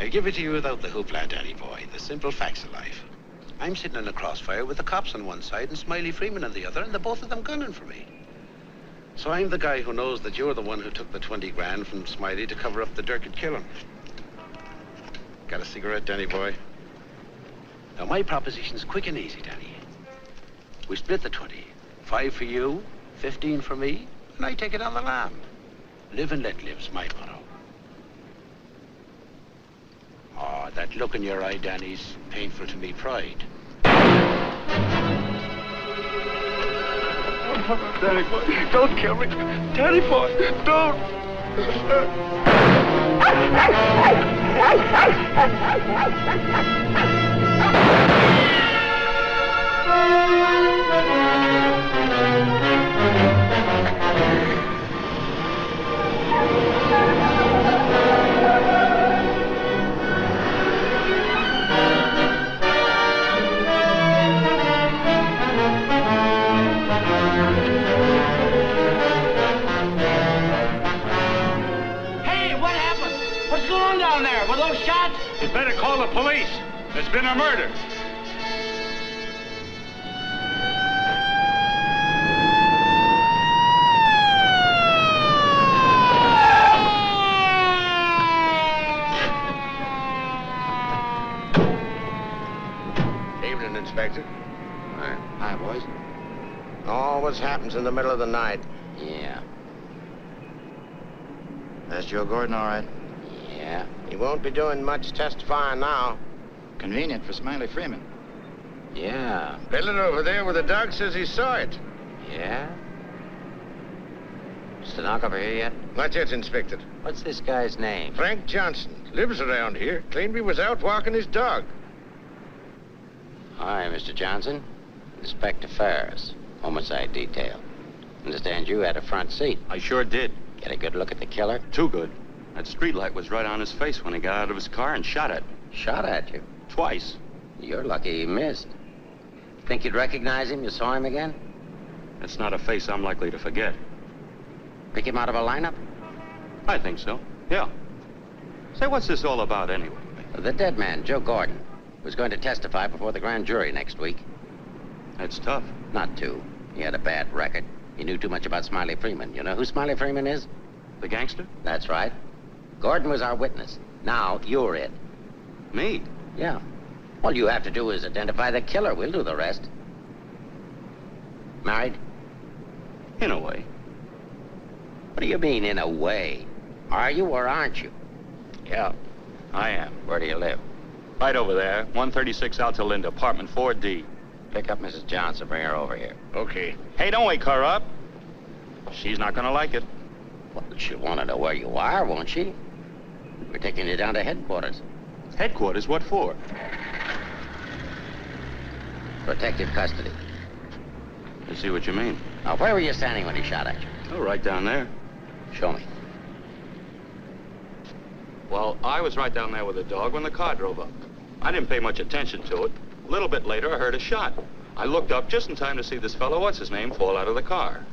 I give it to you without the hoopla, Danny boy. The simple facts of life. I'm sitting in a crossfire with the cops on one side and Smiley Freeman on the other, and the both of them gunning for me. So I'm the guy who knows that you're the one who took the 20 grand from Smiley to cover up the dirt and kill him. Got a cigarette, Danny boy? Now, my proposition's quick and easy, Danny. We split the 20. 5 for you, 15 for me, and I take it on the lam. Live and let live's my motto. Oh, that look in your eye, Danny's painful to me pride. Danny boy, don't kill me. Danny boy, don't. Were those shots? You'd better call the police. There's been a murder. Evening, Inspector. Hi, boys. Always happens in the middle of the night. Yeah. That's Joe Gordon, all right. Yeah. He won't be doing much testifying now. Convenient for Smiley Freeman. Yeah. Building over there where the dog says he saw it. Yeah? Stenographer here yet? Not yet, Inspector. What's this guy's name? Frank Johnson. Lives around here. Claimed he was out walking his dog. Hi, Mr. Johnson. Inspector Ferris, homicide detail. Understand you had a front seat. I sure did. Get a good look at the killer? Too good. That streetlight was right on his face when he got out of his car and shot at me. Shot at you? Twice. You're lucky he missed. Think you'd recognize him? You saw him again? That's not a face I'm likely to forget. Pick him out of a lineup? I think so, yeah. Say, what's this all about anyway? The dead man, Joe Gordon, was going to testify before the grand jury next week. That's tough. Not to. He had a bad record. He knew too much about Smiley Freeman. You know who Smiley Freeman is? The gangster? That's right. Gordon was our witness. Now, you're it. Me? Yeah. All you have to do is identify the killer. We'll do the rest. Married? In a way. What do you mean, in a way? Are you or aren't you? Yeah, I am. Where do you live? Right over there, 136 Alta Linda, apartment 4D. Pick up Mrs. Johnson. Bring her over here. Okay. Hey, don't wake her up. She's not gonna like it. Well, she'll want to know where you are, won't she? We're taking you down to headquarters. Headquarters? What for? Protective custody. I see what you mean. Now, where were you standing when he shot at you? Oh, right down there. Show me. Well, I was right down there with the dog when the car drove up. I didn't pay much attention to it. A little bit later, I heard a shot. I looked up just in time to see this fellow, what's-his-name, fall out of the car.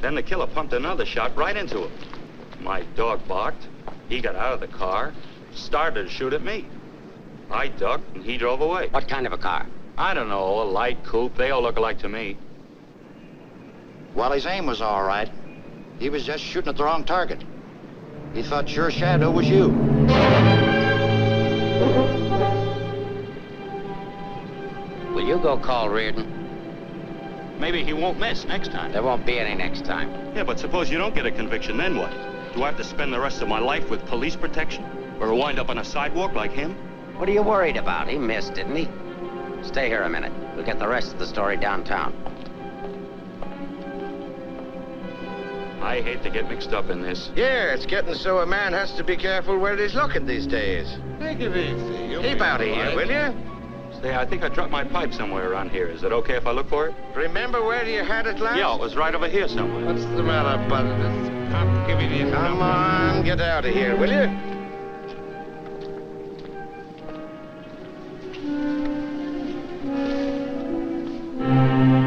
Then the killer pumped another shot right into him. My dog barked. He got out of the car, started to shoot at me. I ducked, and he drove away. What kind of a car? I don't know, a light coupe. They all look alike to me. Well, his aim was all right. He was just shooting at the wrong target. He thought your shadow was you. Will you go call Reardon? Maybe he won't miss next time. There won't be any next time. Yeah, but suppose you don't get a conviction, then what? Do I have to spend the rest of my life with police protection? Or wind up on a sidewalk like him? What are you worried about? He missed, didn't he? Stay here a minute. We'll get the rest of the story downtown. I hate to get mixed up in this. Yeah, it's getting so a man has to be careful where he's looking these days. Take it easy. Keep out of here, will you? Say, I think I dropped my pipe somewhere around here. Is it okay if I look for it? Remember where you had it last? Yeah, it was right over here somewhere. What's the matter, bud? This cop giving you Come on, get out of here, will you?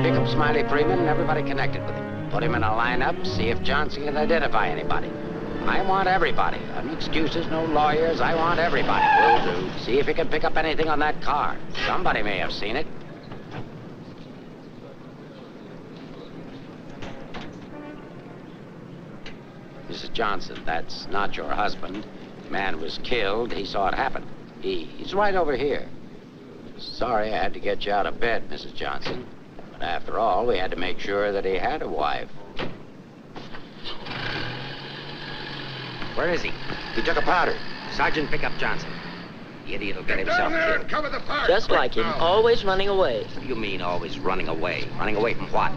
Pick up Smiley Freeman and everybody connected with him. Put him in a lineup, see if Johnson can identify anybody. I want everybody. No excuses, no lawyers. I want everybody. Will do. See if you can pick up anything on that car. Somebody may have seen it. Mrs. Johnson, that's not your husband. The man was killed. He saw it happen. He's right over here. Sorry I had to get you out of bed, Mrs. Johnson. But after all, we had to make sure that he had a wife. Where is he? He took a powder. Sergeant, pick up Johnson. The idiot will get himself killed. Cover the fire. Just like him, always running away. What do you mean, always running away? Running away from what?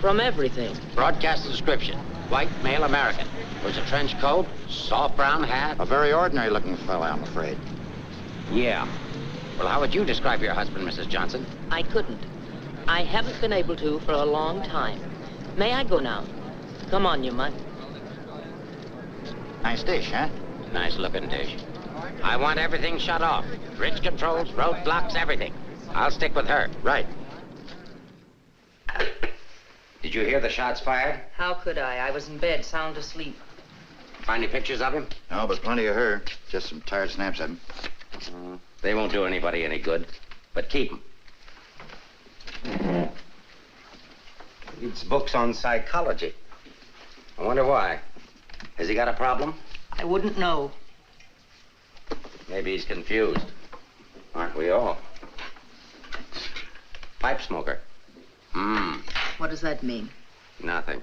From everything. Broadcast description. White, male American. Wears a trench coat, soft brown hat. A very ordinary-looking fellow, I'm afraid. Yeah. Well, how would you describe your husband, Mrs. Johnson? I couldn't. I haven't been able to for a long time. May I go now? Come on, you mutt. Nice dish, huh? Nice-looking dish. I want everything shut off. Bridge controls, roadblocks, everything. I'll stick with her. Right. Did you hear the shots fired? How could I? I was in bed, sound asleep. Find any pictures of him? No, but plenty of her. Just some tired snaps of him. They won't do anybody any good. But keep them. Reads books on psychology. I wonder why. Has he got a problem? I wouldn't know. Maybe he's confused. Aren't we all? Pipe smoker. What does that mean? Nothing.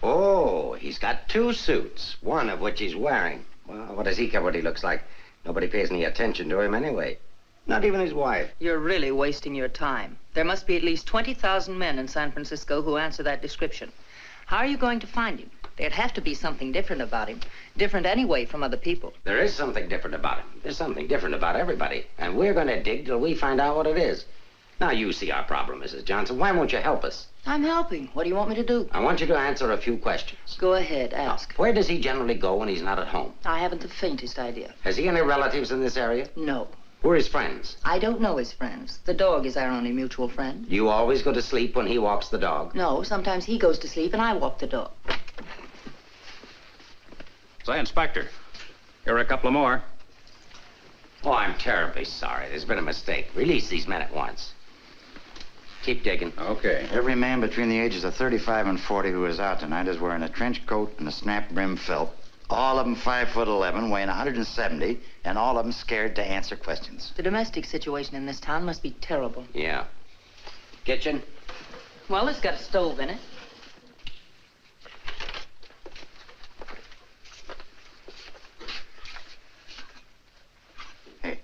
Oh, he's got 2 suits, one of which he's wearing. Well, what does he care what he looks like? Nobody pays any attention to him anyway. Not even his wife. You're really wasting your time. There must be at least 20,000 men in San Francisco who answer that description. How are you going to find him? There'd have to be something different about him. Different anyway from other people. There is something different about him. There's something different about everybody. And we're going to dig till we find out what it is. Now, you see our problem, Mrs. Johnson. Why won't you help us? I'm helping. What do you want me to do? I want you to answer a few questions. Go ahead, ask. Where does he generally go when he's not at home? I haven't the faintest idea. Has he any relatives in this area? No. Who are his friends? I don't know his friends. The dog is our only mutual friend. You always go to sleep when he walks the dog? No, sometimes he goes to sleep and I walk the dog. Say, Inspector, here are a couple of more. Oh, I'm terribly sorry. There's been a mistake. Release these men at once. Keep digging. Okay. Every man between the ages of 35 and 40 who is out tonight is wearing a trench coat and a snap-brim felt. All of them 5'11", weighing 170, and all of them scared to answer questions. The domestic situation in this town must be terrible. Yeah. Kitchen? Well, it's got a stove in it. Hey.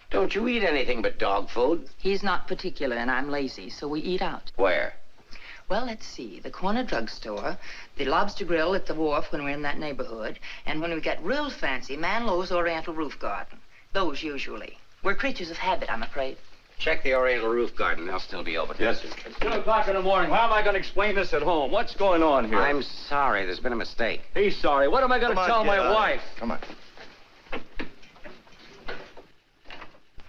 Don't you eat anything but dog food? He's not particular and I'm lazy, so we eat out. Where? Well, let's see. The corner drugstore, the lobster grill at the wharf when we're in that neighborhood, and when we get real fancy, Manlow's Oriental Roof Garden. Those usually. We're creatures of habit, I'm afraid. Check the Oriental Roof Garden. They'll still be open. Yes, sir. It's 2 o'clock in the morning. How am I going to explain this at home? What's going on here? I'm sorry. There's been a mistake. He's sorry. What am I going to tell my wife? Come on.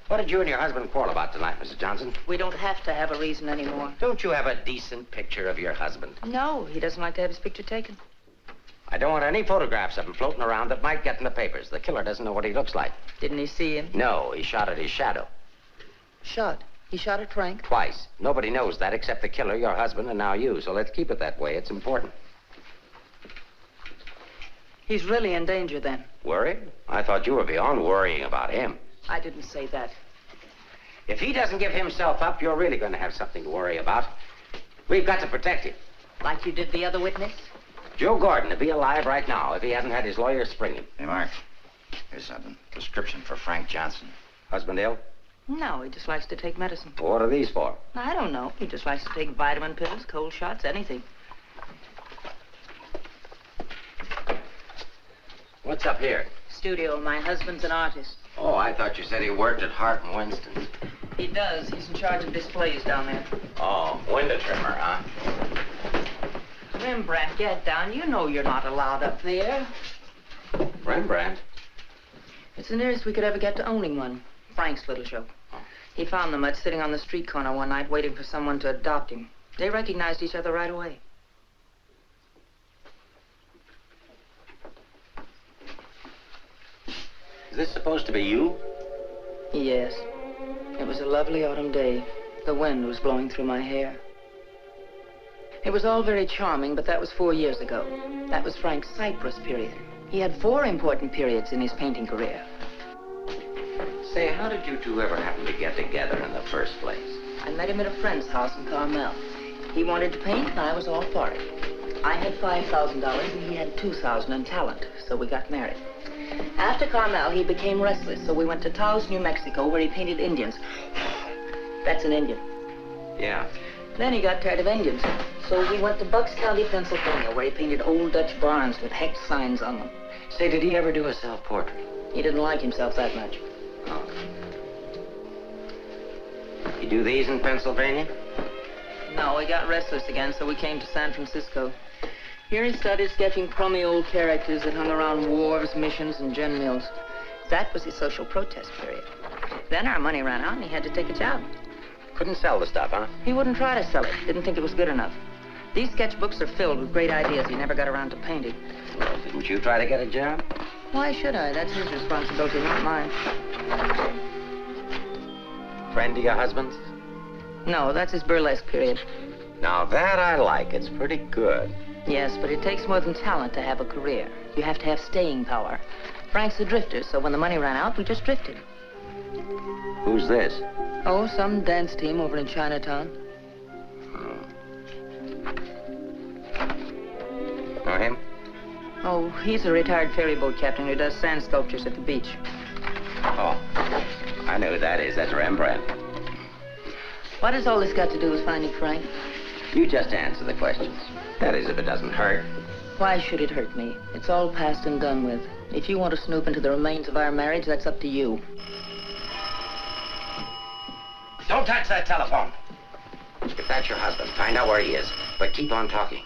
What did you and your husband quarrel about tonight, Mrs. Johnson? We don't have to have a reason anymore. Don't you have a decent picture of your husband? No, he doesn't like to have his picture taken. I don't want any photographs of him floating around that might get in the papers. The killer doesn't know what he looks like. Didn't he see him? No, he shot at his shadow. Shot. He shot at Frank? Twice. Nobody knows that except the killer, your husband, and now you. So let's keep it that way. It's important. He's really in danger then. Worried? I thought you were beyond worrying about him. I didn't say that. If he doesn't give himself up, you're really going to have something to worry about. We've got to protect him. Like you did the other witness? Joe Gordon would be alive right now if he hadn't had his lawyer spring him. Hey, Mark. Here's something. Prescription for Frank Johnson. Husband ill? No, he just likes to take medicine. What are these for? I don't know. He just likes to take vitamin pills, cold shots, anything. What's up here? Studio. My husband's an artist. Oh, I thought you said he worked at Hart and Winston's. He does. He's in charge of displays down there. Oh, window trimmer, huh? Rembrandt, get down. You know you're not allowed up there. Rembrandt? It's the nearest we could ever get to owning one. Frank's little show. He found the mutt sitting on the street corner one night waiting for someone to adopt him. They recognized each other right away. Is this supposed to be you? Yes. It was a lovely autumn day. The wind was blowing through my hair. It was all very charming, but that was 4 years ago. That was Frank's Cyprus period. He had 4 important periods in his painting career. Say, how did you two ever happen to get together in the first place? I met him at a friend's house in Carmel. He wanted to paint, and I was all for it. I had $5,000, and he had $2,000 in talent, so we got married. After Carmel, he became restless, so we went to Taos, New Mexico, where he painted Indians. That's an Indian. Yeah. Then he got tired of Indians, so we went to Bucks County, Pennsylvania, where he painted old Dutch barns with hex signs on them. Say, did he ever do a self-portrait? He didn't like himself that much. Oh. You do these in Pennsylvania? No, he got restless again, so we came to San Francisco. Here he started sketching crummy old characters that hung around wharves, missions, and gin mills. That was his social protest period. Then our money ran out, and he had to take a job. Couldn't sell the stuff, huh? He wouldn't try to sell it. Didn't think it was good enough. These sketchbooks are filled with great ideas he never got around to painting. Well, didn't you try to get a job? Why should I? That's his responsibility, not mine. Friend of your husband's? No, that's his burlesque period. Now that I like. It's pretty good. Yes, but it takes more than talent to have a career. You have to have staying power. Frank's a drifter, so when the money ran out, we just drifted. Who's this? Oh, some dance team over in Chinatown. Know him? Oh, he's a retired ferry boat captain who does sand sculptures at the beach. Oh, I know who that is. That's Rembrandt. What has all this got to do with finding Frank? You just answer the questions. That is, if it doesn't hurt. Why should it hurt me? It's all past and done with. If you want to snoop into the remains of our marriage, that's up to you. Don't touch that telephone. If that's your husband, find out where he is. But keep on talking.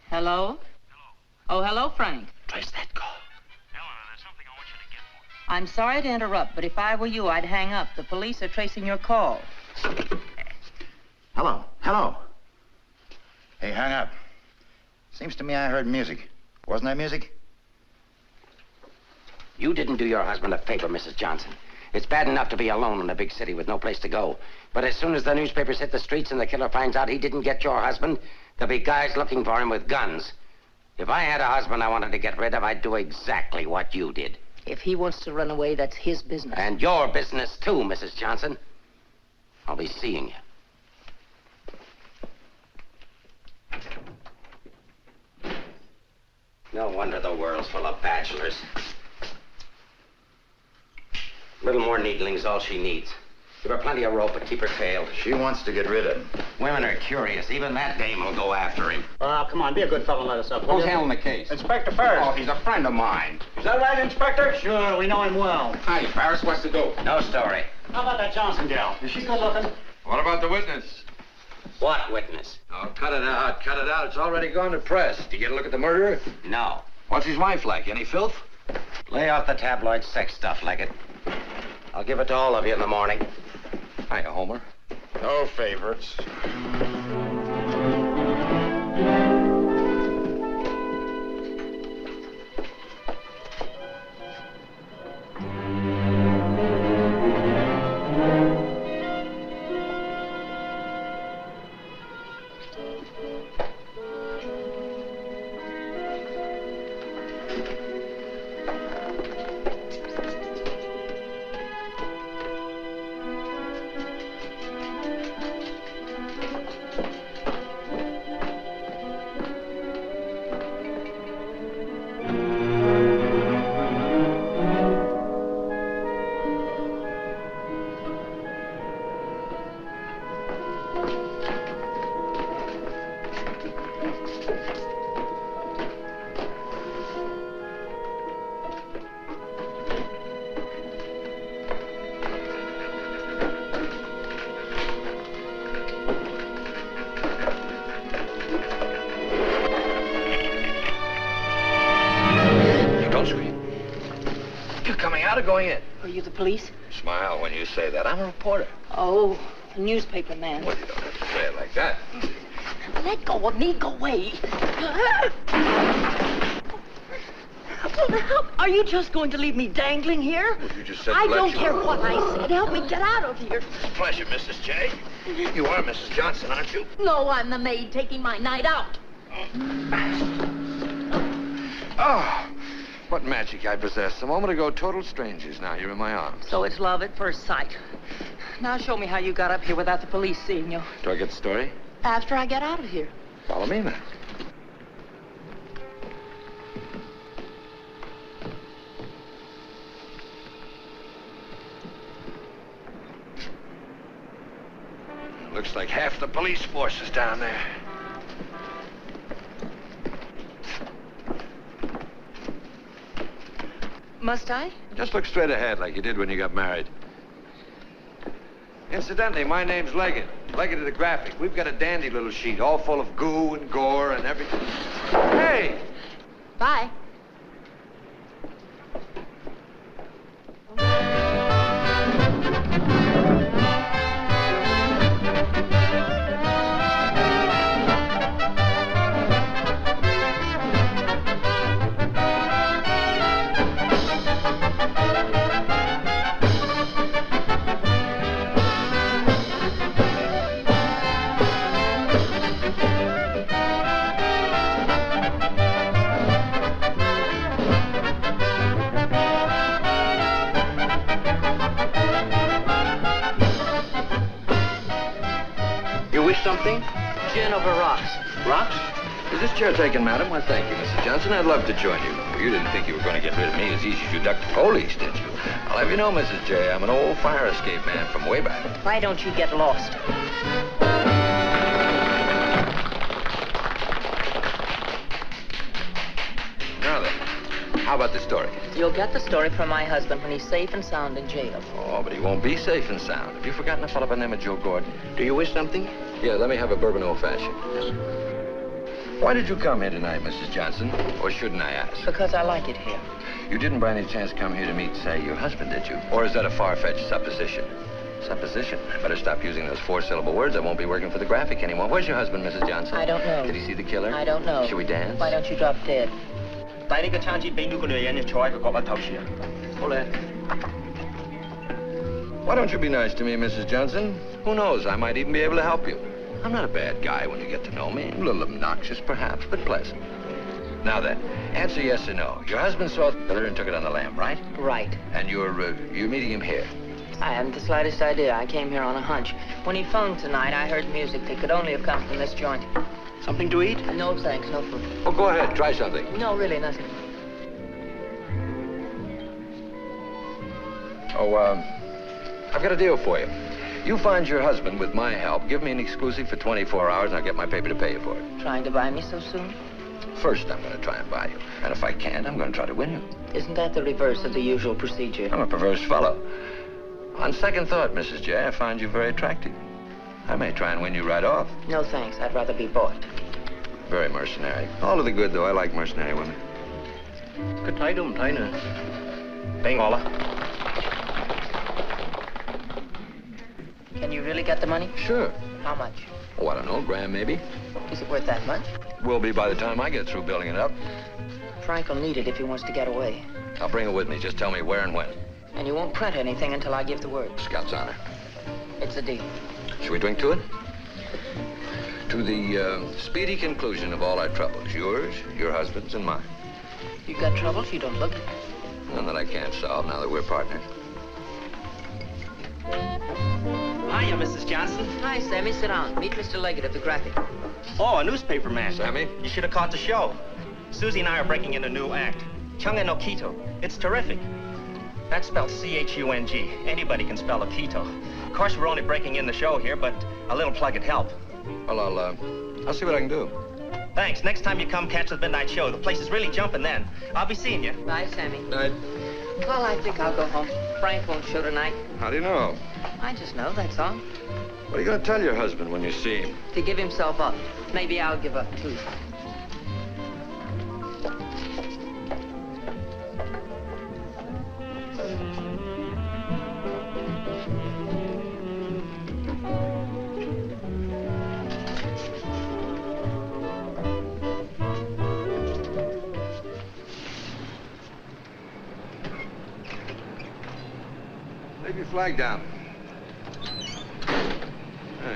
Hello? Oh, hello, Frank. Trace that call. Eleanor, there's something I want you to get for me. I'm sorry to interrupt, but if I were you, I'd hang up. The police are tracing your call. Hello, hello. Hey, hang up. Seems to me I heard music. Wasn't that music? You didn't do your husband a favor, Mrs. Johnson. It's bad enough to be alone in a big city with no place to go. But as soon as the newspapers hit the streets and the killer finds out he didn't get your husband, there'll be guys looking for him with guns. If I had a husband I wanted to get rid of, I'd do exactly what you did. If he wants to run away, that's his business. And your business, too, Mrs. Johnson. I'll be seeing you. No wonder the world's full of bachelors. A little more needling's all she needs. Give her plenty of rope, but keep her tailed. She wants to get rid of him. Women are curious. Even that dame will go after him. Oh, come on, be a good fellow and let us up. will Who's you? handling the case? Inspector Ferris. Oh, he's a friend of mine. Is that right, Inspector? Sure, we know him well. Hi, Ferris, what's the dope? No story. How about that Johnson gal? Is she good looking? What about the witness? What witness? Oh, cut it out, cut it out. It's already gone to press. Did you get a look at the murderer? No. What's his wife like? Any filth? Lay off the tabloid sex stuff, Leggett. I'll give it to all of you in the morning. Hiya, Homer. No favorites. or going in? Are you the police? Smile when you say that. I'm a reporter. Oh, a newspaper man. Well, you don't have to say it like that. Let go of me. Go away. Are you just going to leave me dangling here? Well, you just said I let don't you- care what I said. Help me get out of here. Pleasure, Mrs. J. You are Mrs. Johnson, aren't you? No, I'm the maid taking my night out. Oh, what magic I possess. A moment ago, total strangers. Now you're in my arms. So it's love at first sight. Now show me how you got up here without the police seeing you. Do I get the story? After I get out of here. Follow me, then. Looks like half the police force is down there. Must I? Just look straight ahead like you did when you got married. Incidentally, my name's Leggett. Leggett of the Graphic. We've got a dandy little sheet, all full of goo and gore and everything. Hey! Bye. Something? Gin over rocks. Rocks? Is this chair taken, madam? Why, thank you, Mrs. Johnson. I'd love to join you. You didn't think you were going to get rid of me as easy as you ducked the police, did you? I'll have you know, Mrs. J, I'm an old fire escape man from way back. Why don't you get lost? Now then, how about the story? You'll get the story from my husband when he's safe and sound in jail. Oh, but he won't be safe and sound. Have you forgotten a fellow by the name of Joe Gordon? Do you wish something? Yeah, let me have a bourbon old-fashioned. Why did you come here tonight, Mrs. Johnson? Or shouldn't I ask? Because I like it here. You didn't by any chance come here to meet, say, your husband, did you? Or is that a far-fetched supposition? Supposition? Better stop using those four-syllable words. I won't be working for the Graphic anymore. Where's your husband, Mrs. Johnson? I don't know. Did he see the killer? I don't know. Should we dance? Why don't you drop dead? 帶呢個餐紙俾嗰個女人，你坐喺個角落頭處啊！好咧。 Why don't you be nice to me, Mrs. Johnson? Who knows? I might even be able to help you. I'm not a bad guy when you get to know me. A little obnoxious, perhaps, but pleasant. Now then, answer yes or no. Your husband saw the killer and took it on the lam, right? Right. And you're meeting him here. I haven't the slightest idea. I came here on a hunch. When he phoned tonight, I heard music that could only have come from this joint. Something to eat? No, thanks. No food. Oh, go ahead. Try something. No, really, nothing. Oh, I've got a deal for you. You find your husband with my help. Give me an exclusive for 24 hours, and I'll get my paper to pay you for it. Trying to buy me so soon? First, I'm going to try and buy you. And if I can't, I'm going to try to win you. Isn't that the reverse of the usual procedure? I'm a perverse fellow. On second thought, Mrs. J, I find you very attractive. I may try and win you right off. No, thanks. I'd rather be bought. Very mercenary. All to the good, though. I like mercenary women. 佢睇都唔睇呢？俾我啦。 Can you really get the money? Sure. How much? Oh, I don't know, grand maybe. Is it worth that much? Will be by the time I get through building it up. Frank will need it if he wants to get away. I'll bring it with me. Just tell me where and when. And you won't print anything until I give the word. Scout's honor. It's a deal. Should we drink to it? To the speedy conclusion of all our troubles. Yours, your husband's, and mine. You got troubles? You don't look it. None that I can't solve now that we're partners. Hiya, Mrs. Johnson. Hi, Sammy. Sit down. Meet Mr. Leggett of the Graphic. Oh, a newspaper man. Sammy? You should have caught the show. Susie and I are breaking in a new act. Chunga no Quito. It's terrific. That's spelled C-H-U-N-G. Anybody can spell Quito. Of course, we're only breaking in the show here, but a little plug would help. Well, I'll see what I can do. Thanks. Next time you come catch the midnight show, the place is really jumping then. I'll be seeing you. Bye, Sammy. Night. Well, I think I'll go home. Frank won't show tonight. How do you know? I just know, that's all. What are you going to tell your husband when you see him? To give himself up. Maybe I'll give up, too. flag down.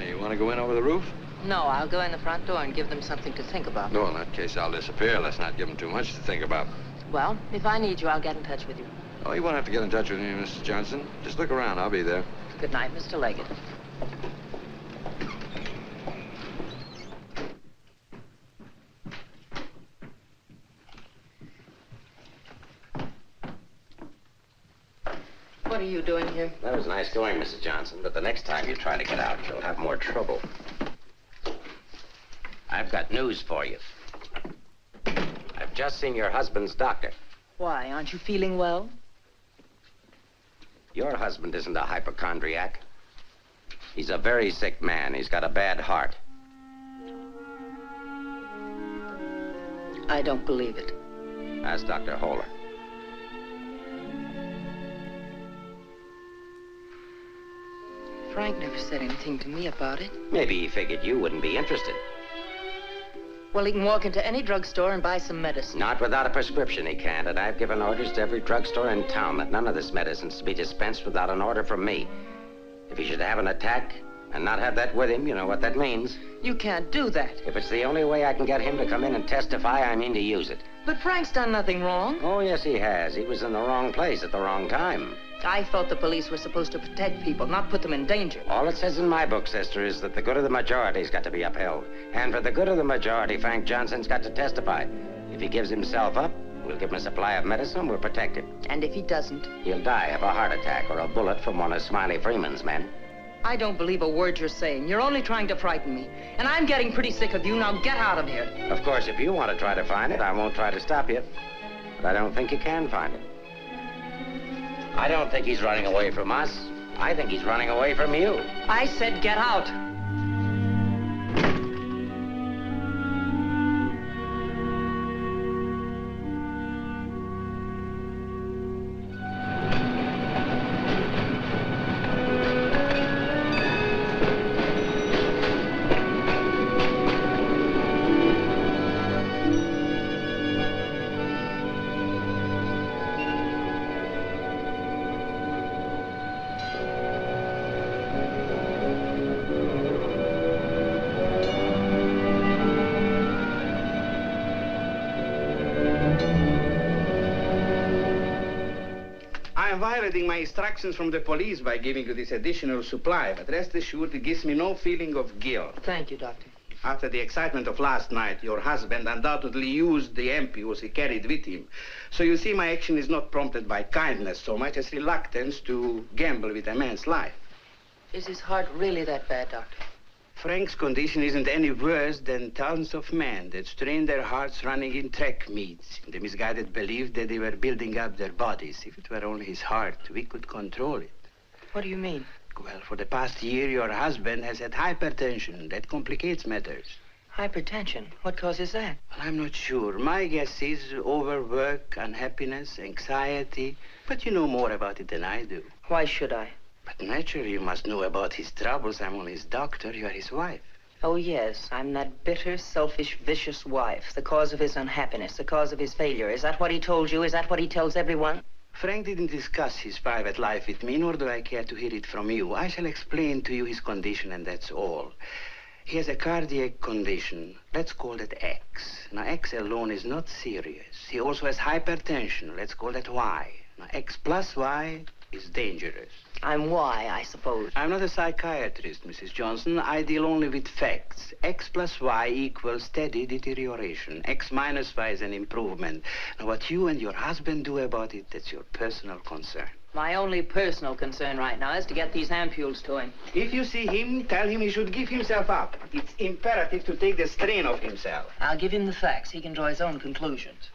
You want to go in over the roof? No, I'll go in the front door and give them something to think about. No, in that case, I'll disappear. Let's not give them too much to think about. Well, if I need you, I'll get in touch with you. Oh, you won't have to get in touch with me, Mrs. Johnson. Just look around. I'll be there. Good night, Mr. Leggett. What are you doing here? That was nice going, Mrs. Johnson, but the next time you try to get out, you'll have more trouble. I've got news for you. I've just seen your husband's doctor. Why, aren't you feeling well? Your husband isn't a hypochondriac. He's a very sick man. He's got a bad heart. I don't believe it. Ask Dr. Holler. Frank never said anything to me about it. Maybe he figured you wouldn't be interested. Well, he can walk into any drugstore and buy some medicine. Not without a prescription, he can't. And I've given orders to every drugstore in town that none of this medicine's to be dispensed without an order from me. If he should have an attack and not have that with him, you know what that means. You can't do that. If it's the only way I can get him to come in and testify, I mean to use it. But Frank's done nothing wrong. Oh, yes, he has. He was in the wrong place at the wrong time. I thought the police were supposed to protect people, not put them in danger. All it says in my book, sister, is that the good of the majority's got to be upheld. And for the good of the majority, Frank Johnson's got to testify. If he gives himself up, we'll give him a supply of medicine, we'll protect him. And if he doesn't? He'll die of a heart attack or a bullet from one of Smiley Freeman's men. I don't believe a word you're saying. You're only trying to frighten me. And I'm getting pretty sick of you. Now get out of here. Of course, if you want to try to find it, I won't try to stop you. But I don't think you can find it. I don't think he's running away from us. I think he's running away from you. I said get out. I am violating my instructions from the police by giving you this additional supply, but rest assured it gives me no feeling of guilt. Thank you, Doctor. After the excitement of last night, your husband undoubtedly used the ampules he carried with him. So you see, my action is not prompted by kindness so much as reluctance to gamble with a man's life. Is his heart really that bad, Doctor? Frank's condition isn't any worse than thousands of men that strained their hearts running in track meets in the misguided belief that they were building up their bodies. If it were only his heart, we could control it. What do you mean? Well, for the past year, your husband has had hypertension. That complicates matters. Hypertension? What causes that? Well, I'm not sure. My guess is overwork, unhappiness, anxiety. But you know more about it than I do. Why should I? But naturally, you must know about his troubles. I'm only his doctor. You are his wife. Oh, yes. I'm that bitter, selfish, vicious wife. The cause of his unhappiness, the cause of his failure. Is that what he told you? Is that what he tells everyone? Frank didn't discuss his private life with me, nor do I care to hear it from you. I shall explain to you his condition, and that's all. He has a cardiac condition. Let's call that X. Now, X alone is not serious. He also has hypertension. Let's call that Y. Now, X plus Y is dangerous. I'm Y, I suppose. I'm not a psychiatrist, Mrs. Johnson. I deal only with facts. X plus Y equals steady deterioration. X minus Y is an improvement. Now, what you and your husband do about it, that's your personal concern. My only personal concern right now is to get these ampules to him. If you see him, tell him he should give himself up. It's imperative to take the strain off himself. I'll give him the facts. He can draw his own conclusions.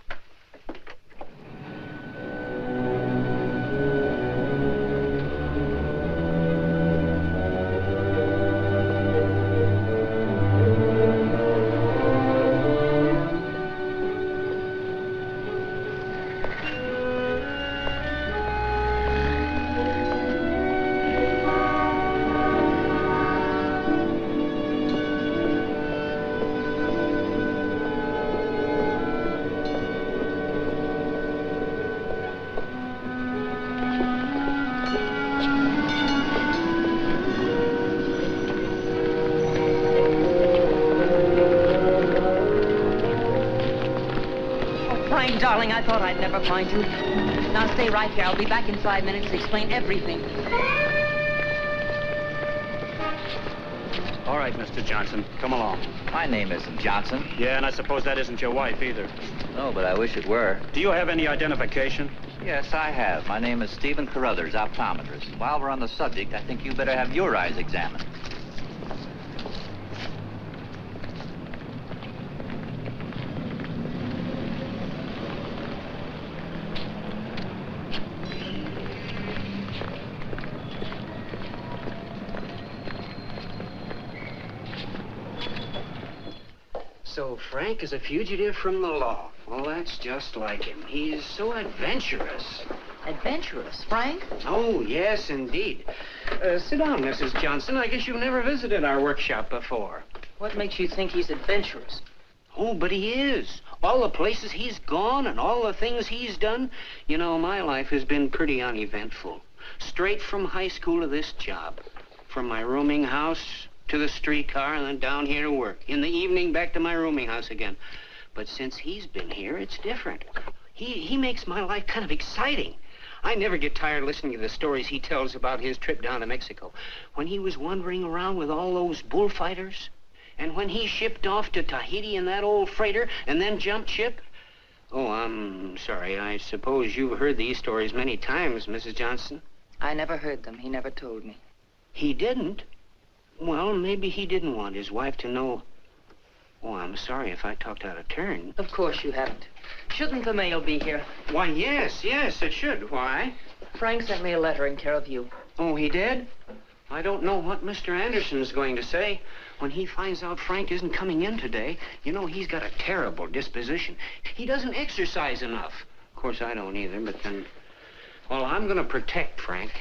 darling, I thought I'd never find you. Now stay right here. I'll be back in 5 minutes to explain everything. All right, Mr. Johnson, come along. My name isn't Johnson. Yeah, and I suppose that isn't your wife either. No, but I wish it were. Do you have any identification? Yes, I have. My name is Stephen Carruthers, optometrist. And while we're on the subject, I think you better have your eyes examined. So Frank is a fugitive from the law. Well, that's just like him. He's so adventurous. Adventurous, Frank? Oh, yes, indeed. Sit down, Mrs. Johnson. I guess you've never visited our workshop before. What makes you think he's adventurous? Oh, but he is. All the places he's gone and all the things he's done. You know, my life has been pretty uneventful. Straight from high school to this job. From my rooming house to the streetcar and then down here to work. In the evening, back to my rooming house again. But since he's been here, it's different. He makes my life kind of exciting. I never get tired listening to the stories he tells about his trip down to Mexico. When he was wandering around with all those bullfighters. And when he shipped off to Tahiti in that old freighter and then jumped ship. Oh, I'm sorry. I suppose you've heard these stories many times, Mrs. Johnson. I never heard them. He never told me. He didn't? Well, maybe he didn't want his wife to know. Oh, I'm sorry if I talked out of turn. Of course you haven't. Shouldn't the mail be here? Why, yes, it should. Why? Frank sent me a letter in care of you. Oh, he did? I don't know what Mr. Anderson's going to say. When he finds out Frank isn't coming in today, you know, he's got a terrible disposition. He doesn't exercise enough. Of course, I don't either, but then... Well, I'm going to protect Frank.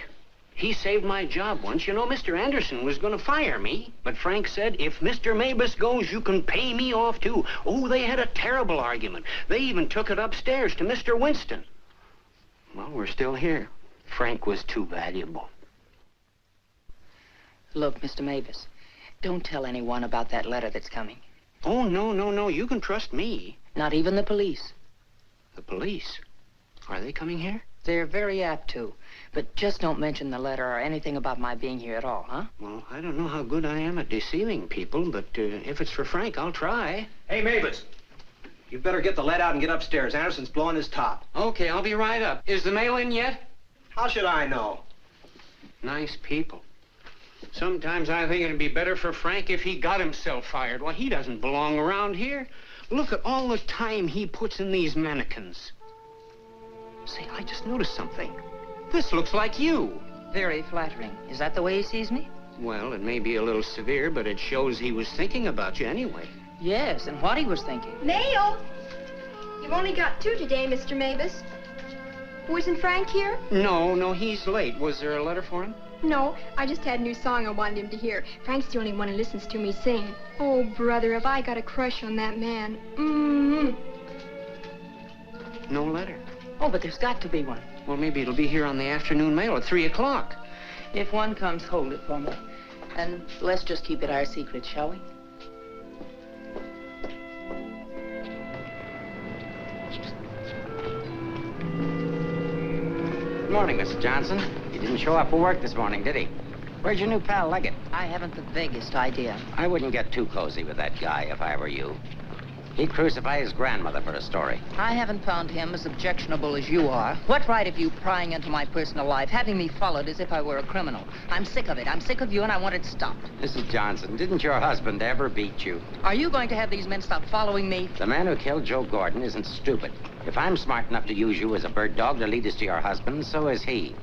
He saved my job once. You know, Mr. Anderson was going to fire me. But Frank said, if Mr. Mabus goes, you can pay me off, too. Oh, they had a terrible argument. They even took it upstairs to Mr. Winston. Well, we're still here. Frank was too valuable. Look, Mr. Mavis, don't tell anyone about that letter that's coming. Oh, no. You can trust me. Not even the police. The police? Are they coming here? They're very apt to. But just don't mention the letter or anything about my being here at all, huh? Well, I don't know how good I am at deceiving people, but if it's for Frank, I'll try. Hey, Mavis, you better get the lead out and get upstairs. Anderson's blowing his top. Okay, I'll be right up. Is the mail in yet? How should I know? Nice people. Sometimes I think it'd be better for Frank if he got himself fired. Well, he doesn't belong around here. Look at all the time he puts in these mannequins. Say, I just noticed something. This looks like you. Very flattering. Is that the way he sees me? Well, it may be a little severe, but it shows he was thinking about you anyway. Yes, and what he was thinking. Mail! You've only got 2 today, Mr. Mavis. Wasn't Frank here? No, he's late. Was there a letter for him? No, I just had a new song I wanted him to hear. Frank's the only one who listens to me sing. Oh, brother, have I got a crush on that man. No letter. Oh, but there's got to be one. Well, maybe it'll be here on the afternoon mail at 3 o'clock. If one comes, hold it for me. And let's just keep it our secret, shall we? Good morning, Mrs. Johnson. He didn't show up for work this morning, did he? Where's your new pal, Leggett? I haven't the vaguest idea. I wouldn't get too cozy with that guy if I were you. He'd crucify his grandmother for a story. I haven't found him as objectionable as you are. What right have you prying into my personal life, having me followed as if I were a criminal? I'm sick of it. I'm sick of you, and I want it stopped. Mrs. Johnson, didn't your husband ever beat you? Are you going to have these men stop following me? The man who killed Joe Gordon isn't stupid. If I'm smart enough to use you as a bird dog to lead us to your husband, so is he.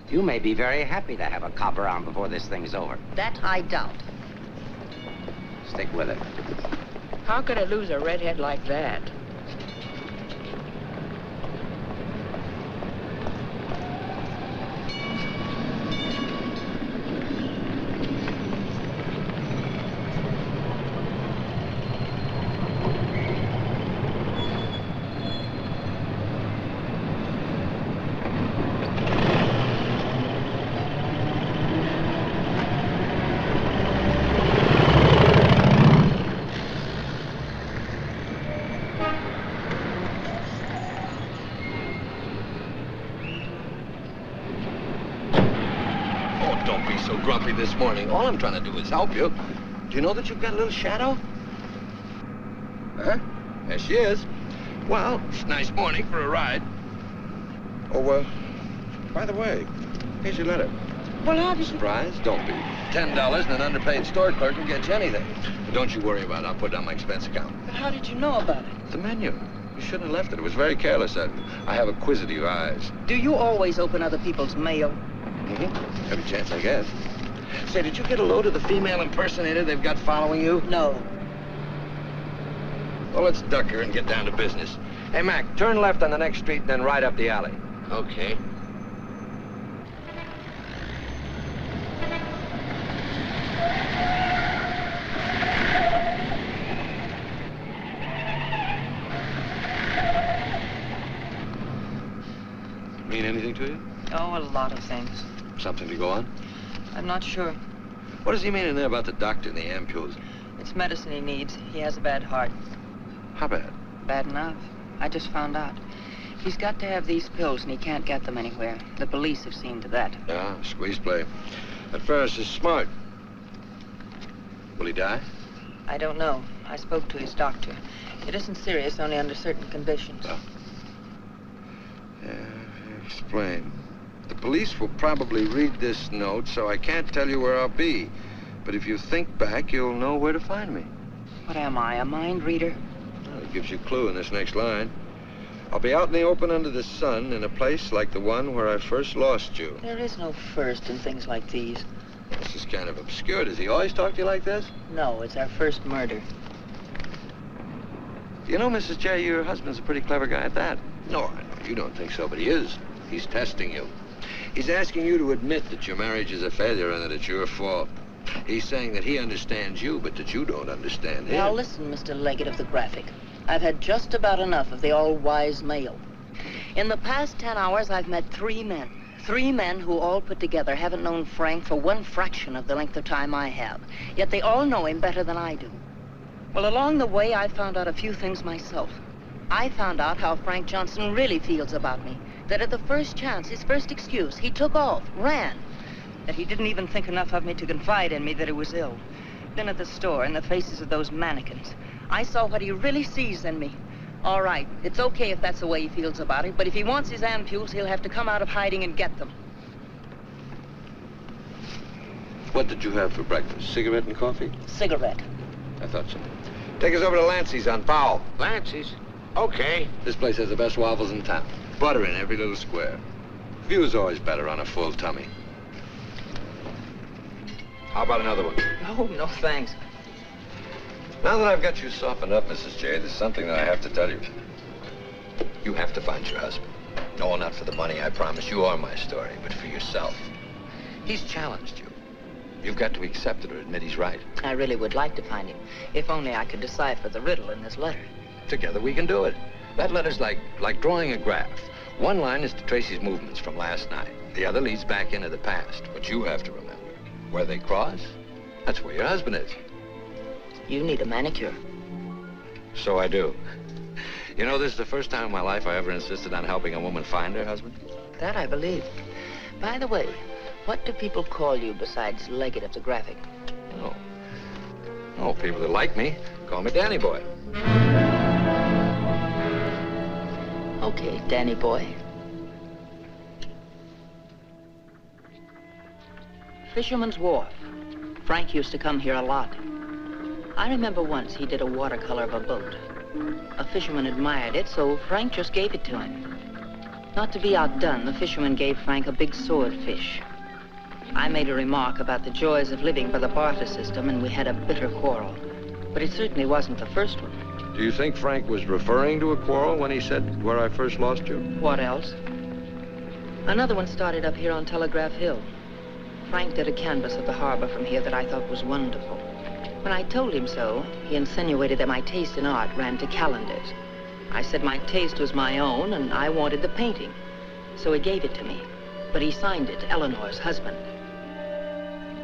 You may be very happy to have a cop around before this thing's over. That I doubt. Stick with it. How could I lose a redhead like that? this morning. All I'm trying to do is help you. Do you know that you've got a little shadow? Huh? There she is. Well, it's a nice morning for a ride. Oh, by the way, here's your letter. Well, how did you... Surprise? Don't be. $10 and an underpaid store clerk will get you anything. But don't you worry about it. I'll put it on my expense account. But how did you know about it? The menu. You shouldn't have left it. It was very careless. I have acquisitive eyes. Do you always open other people's mail? Mm-hmm. Every chance I get. Say, did you get a load of the female impersonator they've got following you? No. Well, let's duck her and get down to business. Hey, Mac, turn left on the next street and then right up the alley. Okay. Mean anything to you? Oh, a lot of things. Something to go on? I'm not sure. What does he mean in there about the doctor and the ampules? It's medicine he needs. He has a bad heart. How bad? Bad enough. I just found out. He's got to have these pills, and he can't get them anywhere. The police have seen to that. Yeah, squeeze play. That Ferris is smart. Will he die? I don't know. I spoke to his doctor. It isn't serious, only under certain conditions. Oh. Yeah, explain. The police will probably read this note, so I can't tell you where I'll be. But if you think back, you'll know where to find me. What am I, a mind reader? Well, it gives you a clue in this next line. I'll be out in the open under the sun in a place like the one where I first lost you. There is no first in things like these. This is kind of obscure. Does he always talk to you like this? No, it's our first murder. You know, Mrs. J, your husband's a pretty clever guy at that. No, I know you don't think so, but he is. He's testing you. He's asking you to admit that your marriage is a failure and that it's your fault. He's saying that he understands you, but that you don't understand him. Now listen, Mr. Leggett of the Graphic. I've had just about enough of the all-wise male. In the past 10 hours, I've met 3 men. 3 men who all put together haven't known Frank for 1/fraction of the length of time I have. Yet they all know him better than I do. Well, along the way, I found out a few things myself. I found out how Frank Johnson really feels about me. That at the first chance, his first excuse, he took off, ran. That he didn't even think enough of me to confide in me that he was ill. Then at the store, in the faces of those mannequins, I saw what he really sees in me. All right, it's okay if that's the way he feels about it, but if he wants his ampules, he'll have to come out of hiding and get them. What did you have for breakfast? Cigarette and coffee? Cigarette. I thought so. Take us over to Lancey's on Powell. Lancey's? Okay. This place has the best waffles in town. Butter in every little square. View's always better on a full tummy. How about another one? Oh, no, thanks. Now that I've got you softened up, Mrs. J, there's something that I have to tell you. You have to find your husband. No, not for the money, I promise you, or my story, but for yourself. He's challenged you. You've got to accept it or admit he's right. I really would like to find him, if only I could decipher the riddle in this letter. Together we can do it. That letter's like drawing a graph. One line is to trace his movements from last night. The other leads back into the past. But you have to remember, where they cross, that's where your husband is. You need a manicure. So I do. You know, this is the first time in my life I ever insisted on helping a woman find her husband. That I believe. By the way, what do people call you besides Leggett of the Graphic? Oh, people that like me call me Danny Boy. Okay, Danny Boy. Fisherman's Wharf. Frank used to come here a lot. I remember once he did a watercolor of a boat. A fisherman admired it, so Frank just gave it to him. Not to be outdone, the fisherman gave Frank a big swordfish. I made a remark about the joys of living by the barter system, and we had a bitter quarrel. But it certainly wasn't the first one. Do you think Frank was referring to a quarrel when he said, where I first lost you? What else? Another one started up here on Telegraph Hill. Frank did a canvas of the harbor from here that I thought was wonderful. When I told him so, he insinuated that my taste in art ran to calendars. I said my taste was my own, and I wanted the painting. So he gave it to me, but he signed it, Eleanor's husband.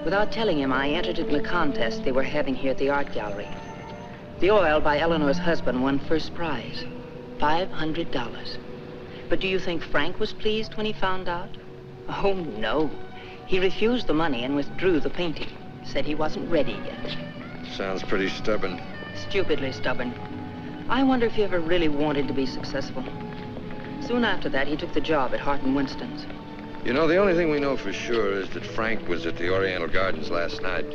Without telling him, I entered it in a contest they were having here at the art gallery. The oil by Eleanor's husband won first prize, $500. But do you think Frank was pleased when he found out? Oh, no. He refused the money and withdrew the painting. Said he wasn't ready yet. Sounds pretty stubborn. Stupidly stubborn. I wonder if he ever really wanted to be successful. Soon after that, he took the job at Hart & Winston's. You know, the only thing we know for sure is that Frank was at the Oriental Gardens last night.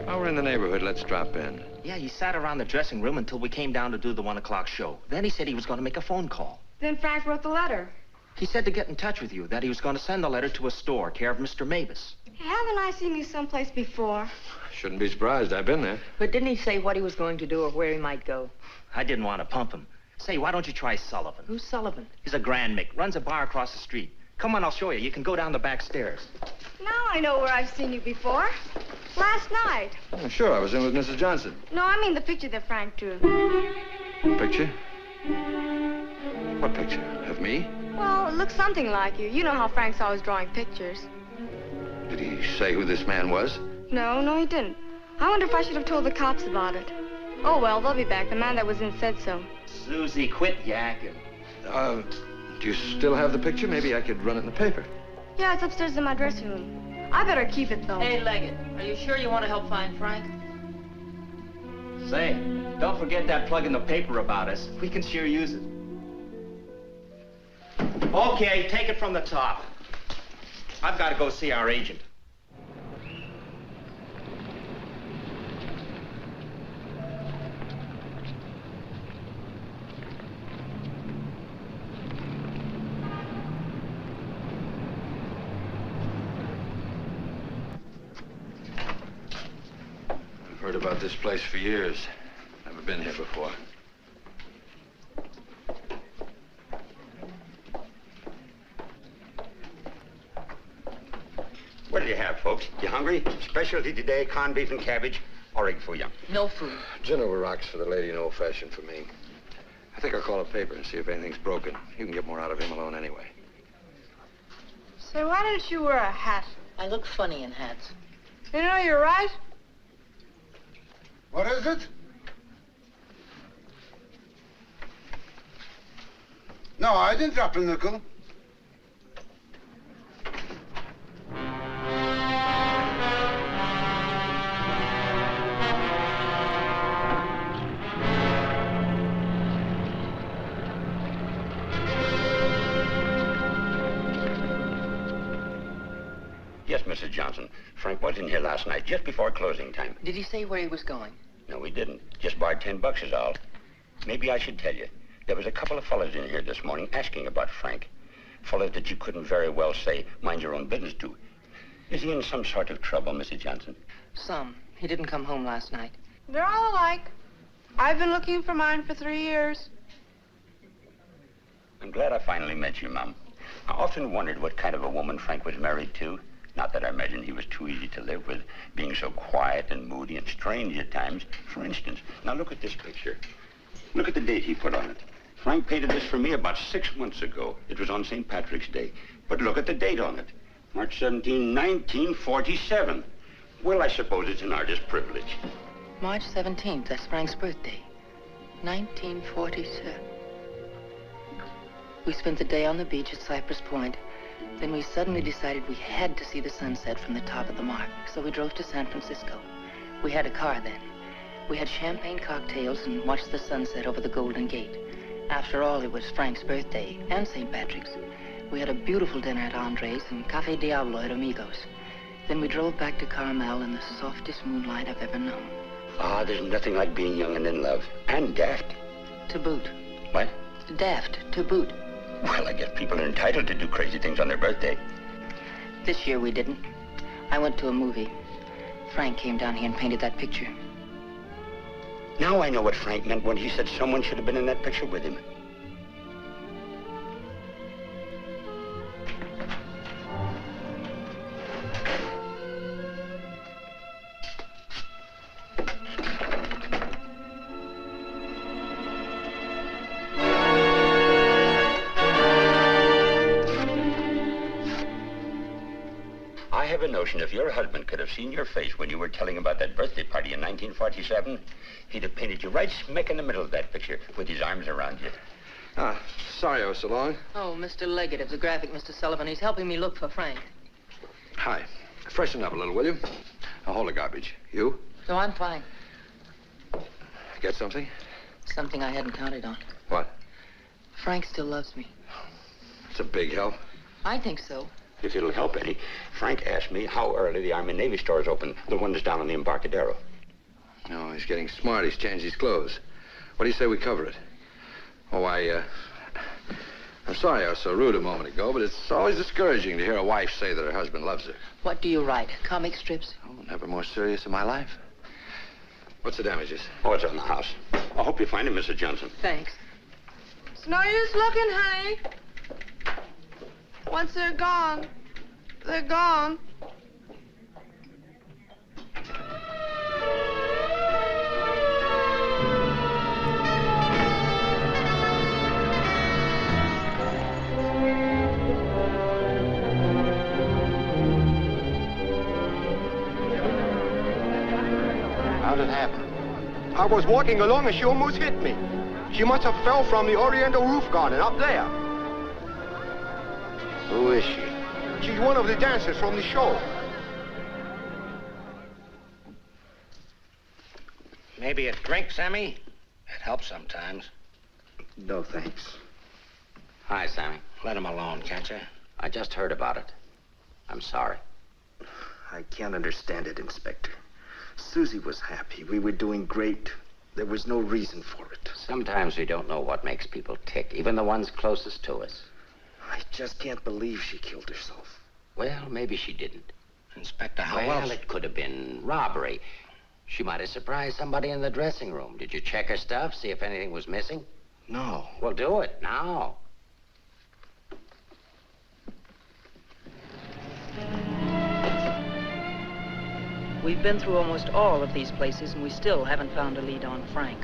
While we're in the neighborhood, let's drop in. Yeah, he sat around the dressing room until we came down to do the 1 o'clock show. Then he said he was going to make a phone call. Then Frank wrote the letter. He said to get in touch with you, that he was going to send the letter to a store, care of Mr. Mavis. Haven't I seen you someplace before? Shouldn't be surprised. I've been there. But didn't he say what he was going to do or where he might go? I didn't want to pump him. Say, why don't you try Sullivan? Who's Sullivan? He's a Grand Mick, runs a bar across the street. Come on, I'll show you. You can go down the back stairs. Now I know where I've seen you before. Last night. Oh, sure, I was in with Mrs. Johnson. No, I mean the picture that Frank drew. Picture? What picture? Of me? Well, it looks something like you. You know how Frank's always drawing pictures. Did he say who this man was? No, he didn't. I wonder if I should have told the cops about it. Oh, well, they'll be back. The man that was in said so. Susie, quit yakking. Do you still have the picture? Maybe I could run it in the paper. Yeah, it's upstairs in my dressing room. I better keep it, though. Hey, Leggett, are you sure you want to help find Frank? Say, don't forget that plug in the paper about us. We can sure use it. Okay, take it from the top. I've got to go see our agent. I've heard about this place for years. Never been here before. What do you have, folks? You hungry? Specialty today, corned beef and cabbage, or egg foo young? No food. Gin over rocks for the lady and old-fashioned for me. I think I'll call a paper and see if anything's broken. You can get more out of him alone anyway. Say, why don't you wear a hat? I look funny in hats. You know, you're right. What is it? No, I didn't drop a nickel. Yes, Mrs. Johnson. Frank was in here last night, just before closing time. Did he say where he was going? No, he didn't. Just borrowed $10 is all. Maybe I should tell you. There was a couple of fellas in here this morning asking about Frank. Fellas that you couldn't very well say, mind your own business to. Is he in some sort of trouble, Mrs. Johnson? Some. He didn't come home last night. They're all alike. I've been looking for mine for 3 years. I'm glad I finally met you, Mom. I often wondered what kind of a woman Frank was married to. Not that I imagined he was too easy to live with, being so quiet and moody and strange at times. For instance, now look at this picture. Look at the date he put on it. Frank painted this for me about 6 months ago. It was on St. Patrick's Day. But look at the date on it. March 17, 1947. Well, I suppose it's an artist's privilege. March 17th, that's Frank's birthday. 1947. We spent the day on the beach at Cypress Point. Then we suddenly decided we had to see the sunset from the top of the mark. So we drove to San Francisco. We had a car then. We had champagne cocktails and watched the sunset over the Golden Gate. After all, it was Frank's birthday and St. Patrick's. We had a beautiful dinner at Andre's and Cafe Diablo at Amigos. Then we drove back to Carmel in the softest moonlight I've ever known. Ah, there's nothing like being young and in love. And daft. To boot. What? Daft, to boot. Well, I guess people are entitled to do crazy things on their birthday. This year we didn't. I went to a movie. Frank came down here and painted that picture. Now I know what Frank meant when he said someone should have been in that picture with him. I have a notion if your husband could have seen your face when you were telling about that birthday party in 1947, he'd have painted you right smack in the middle of that picture with his arms around you. Ah, sorry I was so long. Oh, Mr. Leggett of the graphic, Mr. Sullivan. He's helping me look for Frank. Hi. Freshen up a little, will you? Now hold the garbage. You? No, I'm fine. Get something? Something I hadn't counted on. What? Frank still loves me. It's a big help. I think so. If it'll help any, Frank asked me how early the Army and Navy stores open, the one that's down on the Embarcadero. No, he's getting smart. He's changed his clothes. What do you say we cover it? Oh, I'm sorry I was so rude a moment ago, but it's always discouraging to hear a wife say that her husband loves her. What do you write? Comic strips? Oh, never more serious in my life. What's the damages? Oh, it's on the house. I hope you find him, Mrs. Johnson. Thanks. It's no use looking, honey. Once they're gone, they're gone. How'd it happen? I was walking along and she almost hit me. She must have fell from the Oriental roof garden up there. Who is she? She's one of the dancers from the show. Maybe a drink, Sammy? It helps sometimes. No, thanks. Hi, Sammy. Let him alone, can't you? I just heard about it. I'm sorry. I can't understand it, Inspector. Susie was happy. We were doing great. There was no reason for it. Sometimes we don't know what makes people tick, even the ones closest to us. I just can't believe she killed herself. Well, maybe she didn't. Inspector, how Well, else? it could have been robbery. She might have surprised somebody in the dressing room. Did you check her stuff, see if anything was missing? No. Well, do it now. We've been through almost all of these places, and we still haven't found a lead on Frank.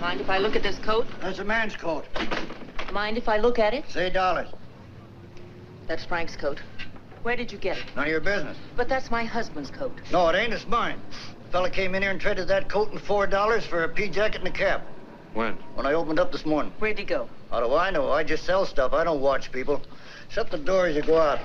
Mind if I look at this coat? That's a man's coat. Mind if I look at it? Say dollars. That's Frank's coat. Where did you get it? None of your business. But that's my husband's coat. No, it ain't. It's mine. Fella came in here and traded that coat and $4 for a pea jacket and a cap. When? When I opened up this morning. Where'd he go? How do I know? I just sell stuff. I don't watch people. Shut the door as you go out.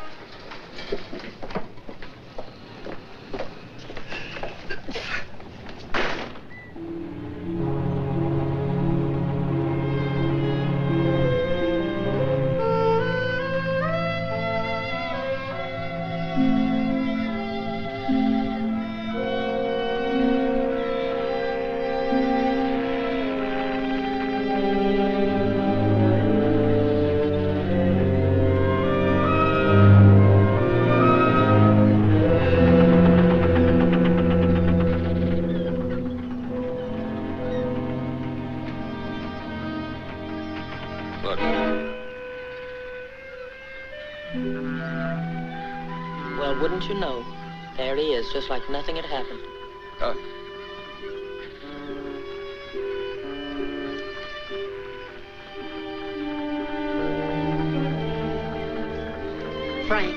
Look. Well, wouldn't you know? There he is, just like nothing had happened. Frank.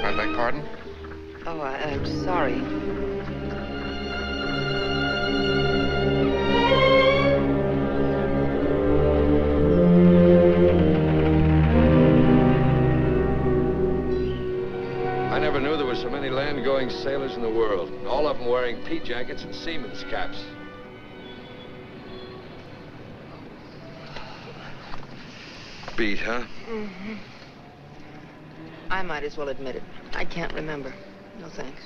I beg pardon? Oh, I'm sorry. I never knew there were so many land-going sailors in the world. All of them wearing pea jackets and seamen's caps. Beat, huh? Mm-hmm. I might as well admit it. I can't remember. No thanks.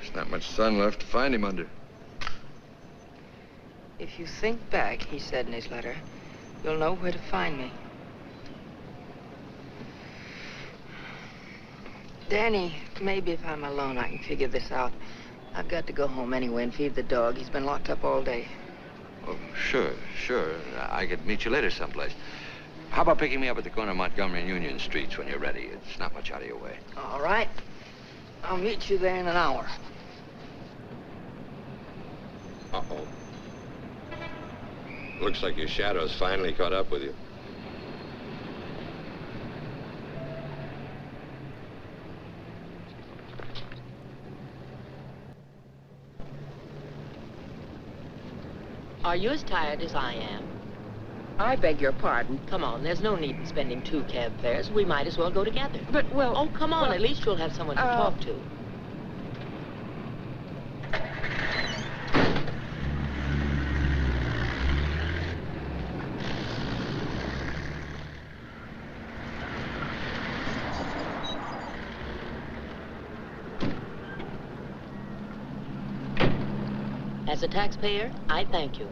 There's not much sun left to find him under. If you think back, he said in his letter, you'll know where to find me. Danny, maybe if I'm alone, I can figure this out. I've got to go home anyway and feed the dog. He's been locked up all day. Oh, sure. I could meet you later someplace. How about picking me up at the corner of Montgomery and Union Streets when you're ready? It's not much out of your way. All right. I'll meet you there in an hour. Uh-oh. Looks like your shadow's finally caught up with you. Are you as tired as I am? I beg your pardon. Come on, there's no need in spending 2 cab fares. We might as well go together. But, well... Oh, come on. Well, at least you'll have someone to talk to. As a taxpayer, I thank you.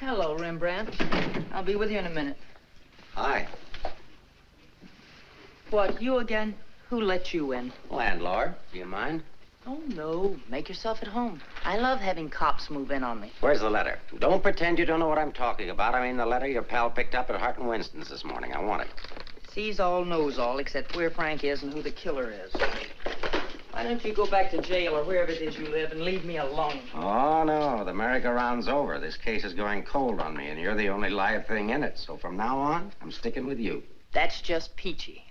Hello, Rembrandt. I'll be with you in a minute. Hi. What, you again? Who let you in? Landlord, do you mind? Oh, no. Make yourself at home. I love having cops move in on me. Where's the letter? Don't pretend you don't know what I'm talking about. I mean the letter your pal picked up at Hart and Winston's this morning. I want it. Sees all, knows all, except where Frank is and who the killer is. Why don't you go back to jail or wherever it is you live and leave me alone? Oh, no. The merry-go-round's over. This case is going cold on me, and you're the only live thing in it. So from now on, I'm sticking with you. That's just peachy.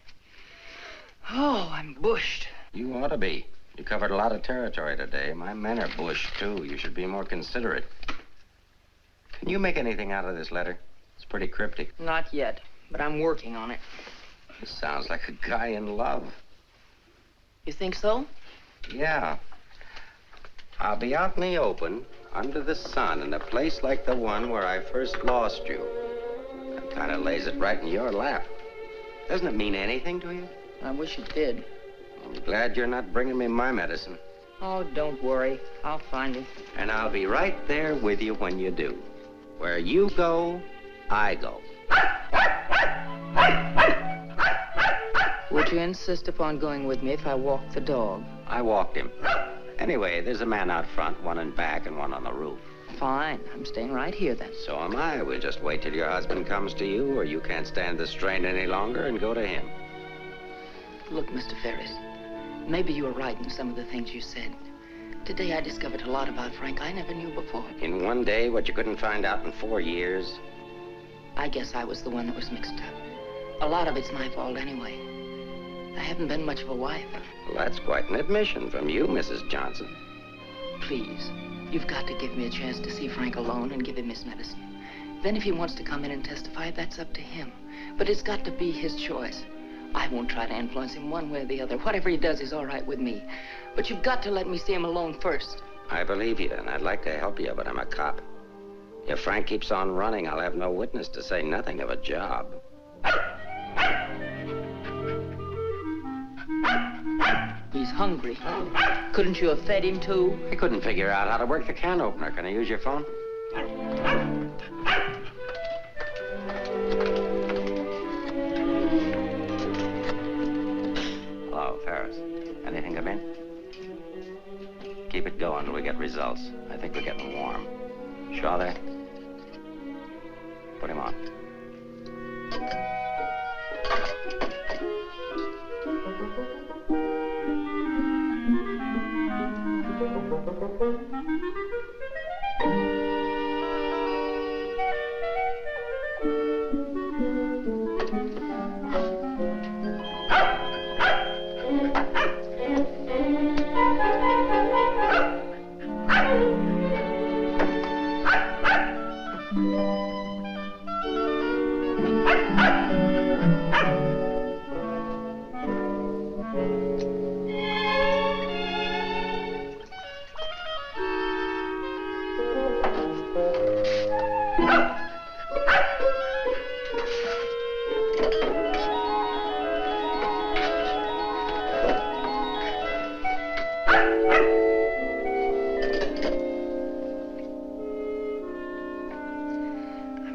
Oh, I'm bushed. You ought to be. You covered a lot of territory today. My men are bushed, too. You should be more considerate. Can you make anything out of this letter? It's pretty cryptic. Not yet, but I'm working on it. This sounds like a guy in love. You think so? Yeah. I'll be out in the open, under the sun, in a place like the one where I first lost you. That kind of lays it right in your lap. Doesn't it mean anything to you? I wish it did. I'm glad you're not bringing me my medicine. Oh, don't worry. I'll find it. And I'll be right there with you when you do. Where you go, I go. Would you insist upon going with me if I walked the dog? I walked him. Anyway, there's a man out front, one in back and one on the roof. Fine. I'm staying right here, then. So am I. We'll just wait till your husband comes to you, or you can't stand the strain any longer, and go to him. Look, Mr. Ferris, maybe you were right in some of the things you said. Today I discovered a lot about Frank I never knew before. In one day, what you couldn't find out in 4 years? I guess I was the one that was mixed up. A lot of it's my fault anyway. I haven't been much of a wife. Well, that's quite an admission from you, Mrs. Johnson. Please, you've got to give me a chance to see Frank alone and give him his medicine. Then if he wants to come in and testify, that's up to him. But it's got to be his choice. I won't try to influence him one way or the other. Whatever he does is all right with me. But you've got to let me see him alone first. I believe you, and I'd like to help you, but I'm a cop. If Frank keeps on running, I'll have no witness to say nothing of a job. He's hungry. Couldn't you have fed him, too? I couldn't figure out how to work the can opener. Can I use your phone? Hello, Ferris. Anything come in? Keep it going till we get results. I think we're getting warm. Shaw there? Put him on.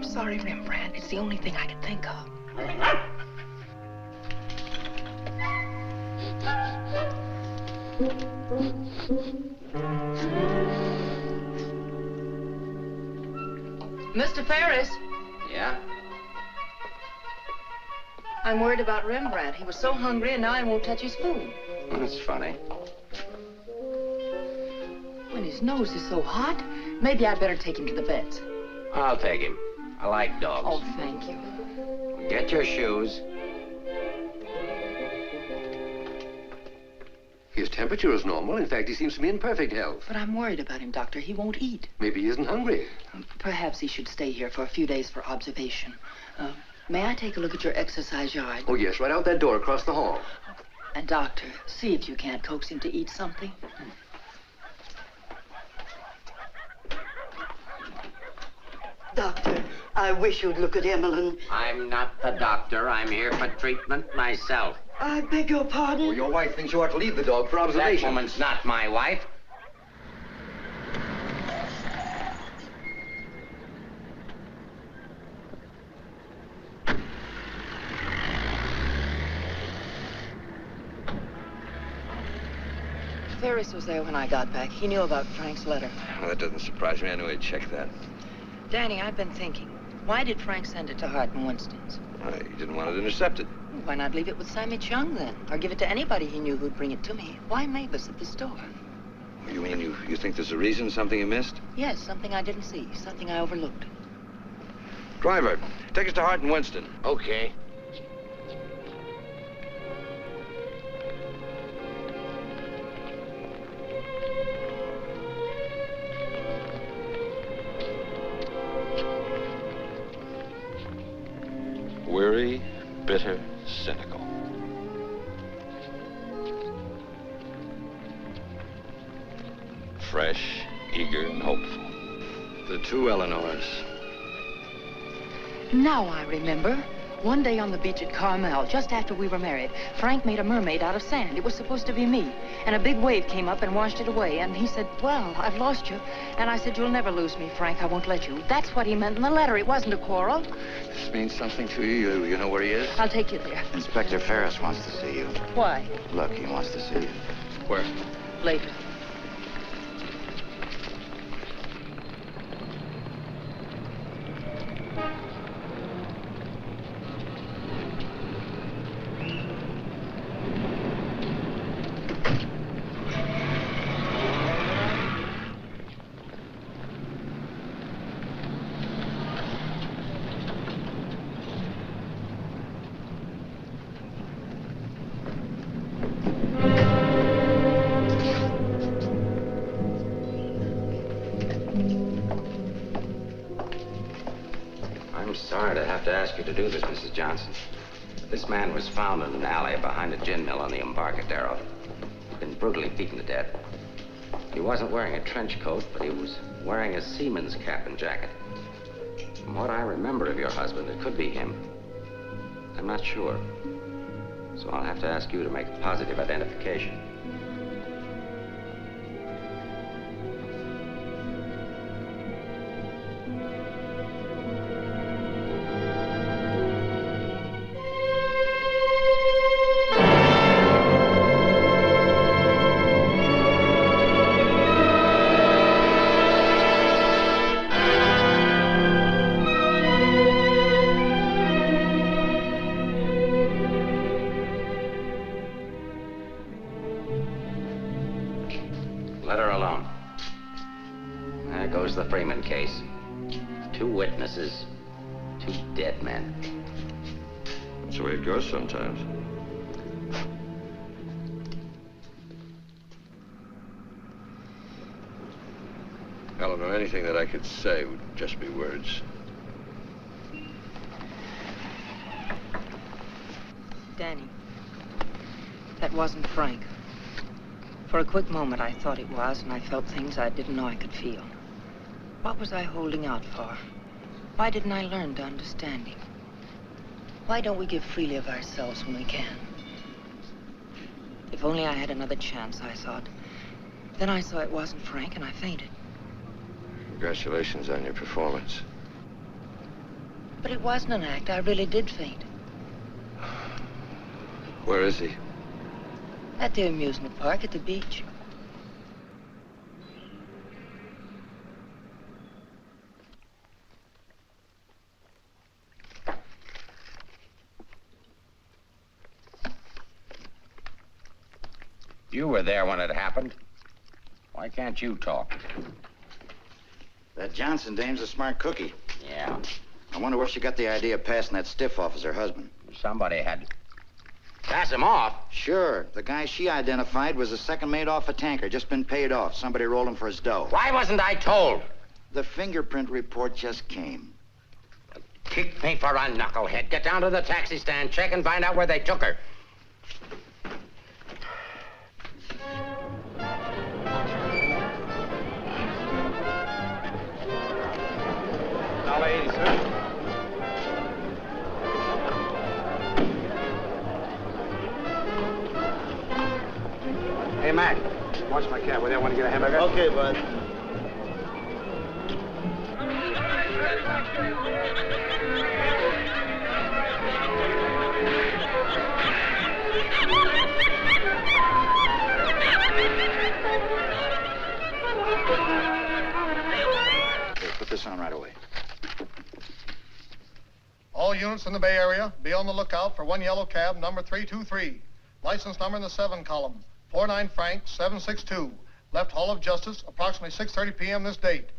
Sorry, Rembrandt. It's the only thing I could think of. Mr. Ferris, Yeah? I'm worried about Rembrandt. He was so hungry and now he won't touch his food. That's funny. When his nose is so hot, maybe I'd better take him to the vet. I'll take him. I like dogs. Oh, thank you. Get your shoes. His temperature is normal. In fact, he seems to be in perfect health. But I'm worried about him, Doctor. He won't eat. Maybe he isn't hungry. Perhaps he should stay here for a few days for observation. May I take a look at your exercise yard? Oh, yes, right out that door across the hall. And, Doctor, see if you can't coax him to eat something. Doctor, I wish you'd look at Emmeline. I'm not the doctor. I'm here for treatment myself. I beg your pardon? Well, your wife thinks you ought to leave the dog for observation. That woman's not my wife. Ferris was there when I got back. He knew about Frank's letter. Well, that doesn't surprise me. I knew he'd check that. Danny, I've been thinking. Why did Frank send it to Hart and Winston's? He didn't want it intercepted. Why not leave it with Sammy Chung, then? Or give it to anybody he knew who'd bring it to me? Why Mavis at the store? You mean you think there's a reason, something you missed? Yes, something I didn't see, something I overlooked. Driver, take us to Hart and Winston. Okay. Weary, bitter, cynical. Fresh, eager, and hopeful. The two Eleanors. Now I remember. One day on the beach at Carmel, just after we were married, Frank made a mermaid out of sand. It was supposed to be me. And a big wave came up and washed it away. And he said, well, I've lost you. And I said, you'll never lose me, Frank. I won't let you. That's what he meant in the letter. It wasn't a quarrel. This means something to you. You know where he is? I'll take you there. Inspector Ferris wants to see you. Why? Look, he wants to see you. Where? Later. I'm sorry to have to ask you to do this, Mrs. Johnson. This man was found in an alley behind a gin mill on the Embarcadero. He'd been brutally beaten to death. He wasn't wearing a trench coat, but he was wearing a seaman's cap and jacket. From what I remember of your husband, it could be him. I'm not sure. So I'll have to ask you to make a positive identification. Let her alone. There goes the Freeman case. 2 witnesses, 2 dead men. That's the way it goes sometimes. Eleanor, anything that I could say would just be words. Danny, that wasn't Frank. For a quick moment, I thought it was, and I felt things I didn't know I could feel. What was I holding out for? Why didn't I learn to understand him? Why don't we give freely of ourselves when we can? If only I had another chance, I thought. Then I saw it wasn't Frank, and I fainted. Congratulations on your performance. But it wasn't an act. I really did faint. Where is he? At the amusement park at the beach. You were there when it happened. Why can't you talk? That Johnson dame's a smart cookie. Yeah. I wonder where she got the idea of passing that stiff off as her husband. Somebody had to pass him off. Sure. The guy she identified was the second mate off a tanker, just been paid off. Somebody rolled him for his dough. Why wasn't I told? The fingerprint report just came. Kick me for a knucklehead. Get down to the taxi stand, check and find out where they took her. $1.80, sir. Hey, Mac, watch my cab. Will you want to get a hamburger? Okay, bud. Okay, put this on right away. All units in the Bay Area, be on the lookout for one yellow cab, number 323. License number in the 7 column. Floor 9 Frank, 762. Left Hall of Justice, approximately 6:30 p.m. this date.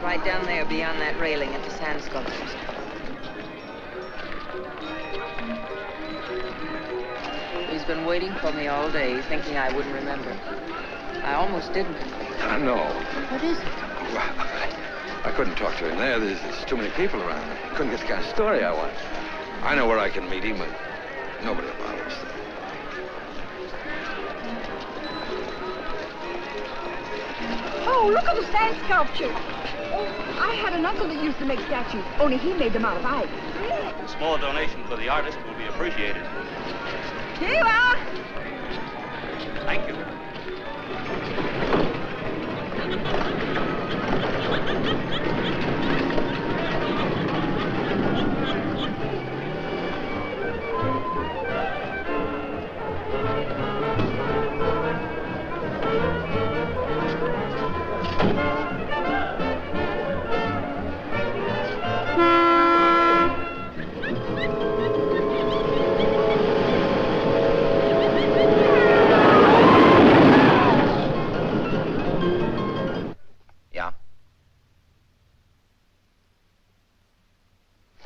Right down there beyond that railing at the sand sculptures. He's been waiting for me all day, thinking I wouldn't remember. I almost didn't. I know. What is it? I couldn't talk to him there. There's too many people around. I couldn't get the kind of story I want. I know where I can meet him, but nobody will bother us there. Oh, look at the sand sculpture. Oh, I had an uncle that used to make statues, only he made them out of ice. A small donation for the artist will be appreciated. Here you are. Thank you.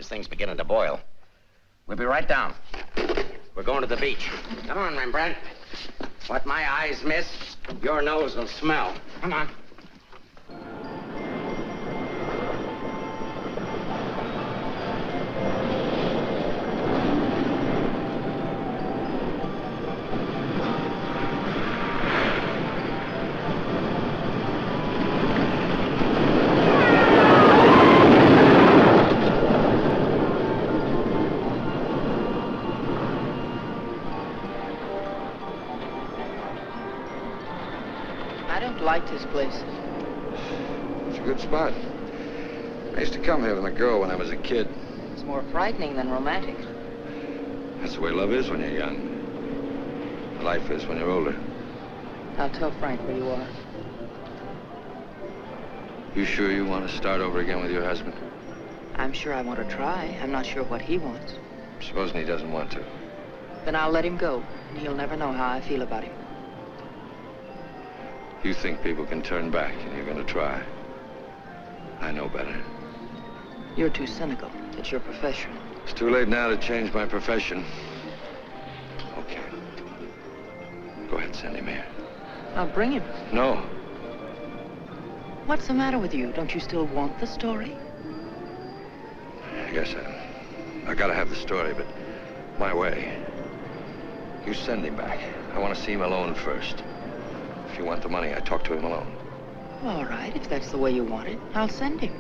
Thing's beginning to boil. We'll be right down. We're going to the beach. Come on, Rembrandt. What my eyes miss, your nose will smell. Come on. Liked his place. It's a good spot. I used to come here with my girl when I was a kid. It's more frightening than romantic. That's the way love is when you're young. Life is when you're older. I'll tell Frank where you are. You sure you want to start over again with your husband? I'm sure I want to try. I'm not sure what he wants. Supposing he doesn't want to. Then I'll let him go, and he'll never know how I feel about him. You think people can turn back, and you're going to try. I know better. You're too cynical. It's your profession. It's too late now to change my profession. Okay. Go ahead and send him here. I'll bring him. No. What's the matter with you? Don't you still want the story? I guess I gotta have the story, but my way. You send him back. I want to see him alone first. If you want the money, I talk to him alone. All right, if that's the way you want it, I'll send him.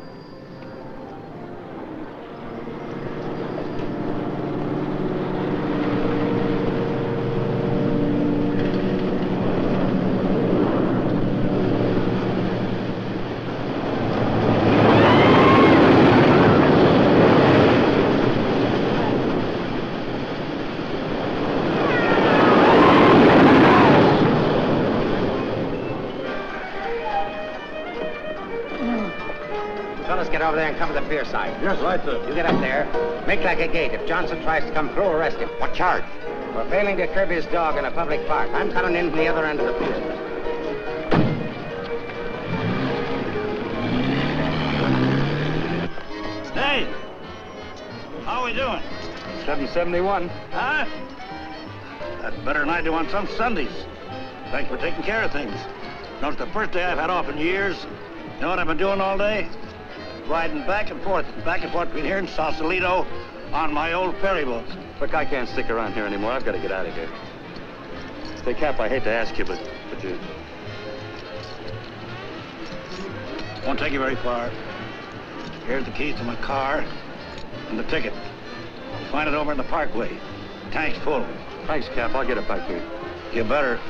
over there and cover the pier side. Yes, right, sir. You get up there. Make like a gate. If Johnson tries to come through, arrest him. What charge? For failing to curb his dog in a public park. I'm coming in from the other end of the pier. Hey! How are we doing? 771. Huh? That's better than I do on some Sundays. Thanks for taking care of things. You know, it's the first day I've had off in years. You know what I've been doing all day? Riding back and forth between here and Sausalito on my old ferry boat. Look, I can't stick around here anymore. I've got to get out of here. Say, Cap, I hate to ask you, but you... Won't take you very far. Here's the keys to my car and the ticket. You'll find it over in the parkway. Tank's full. Thanks, Cap. I'll get it back here. You better.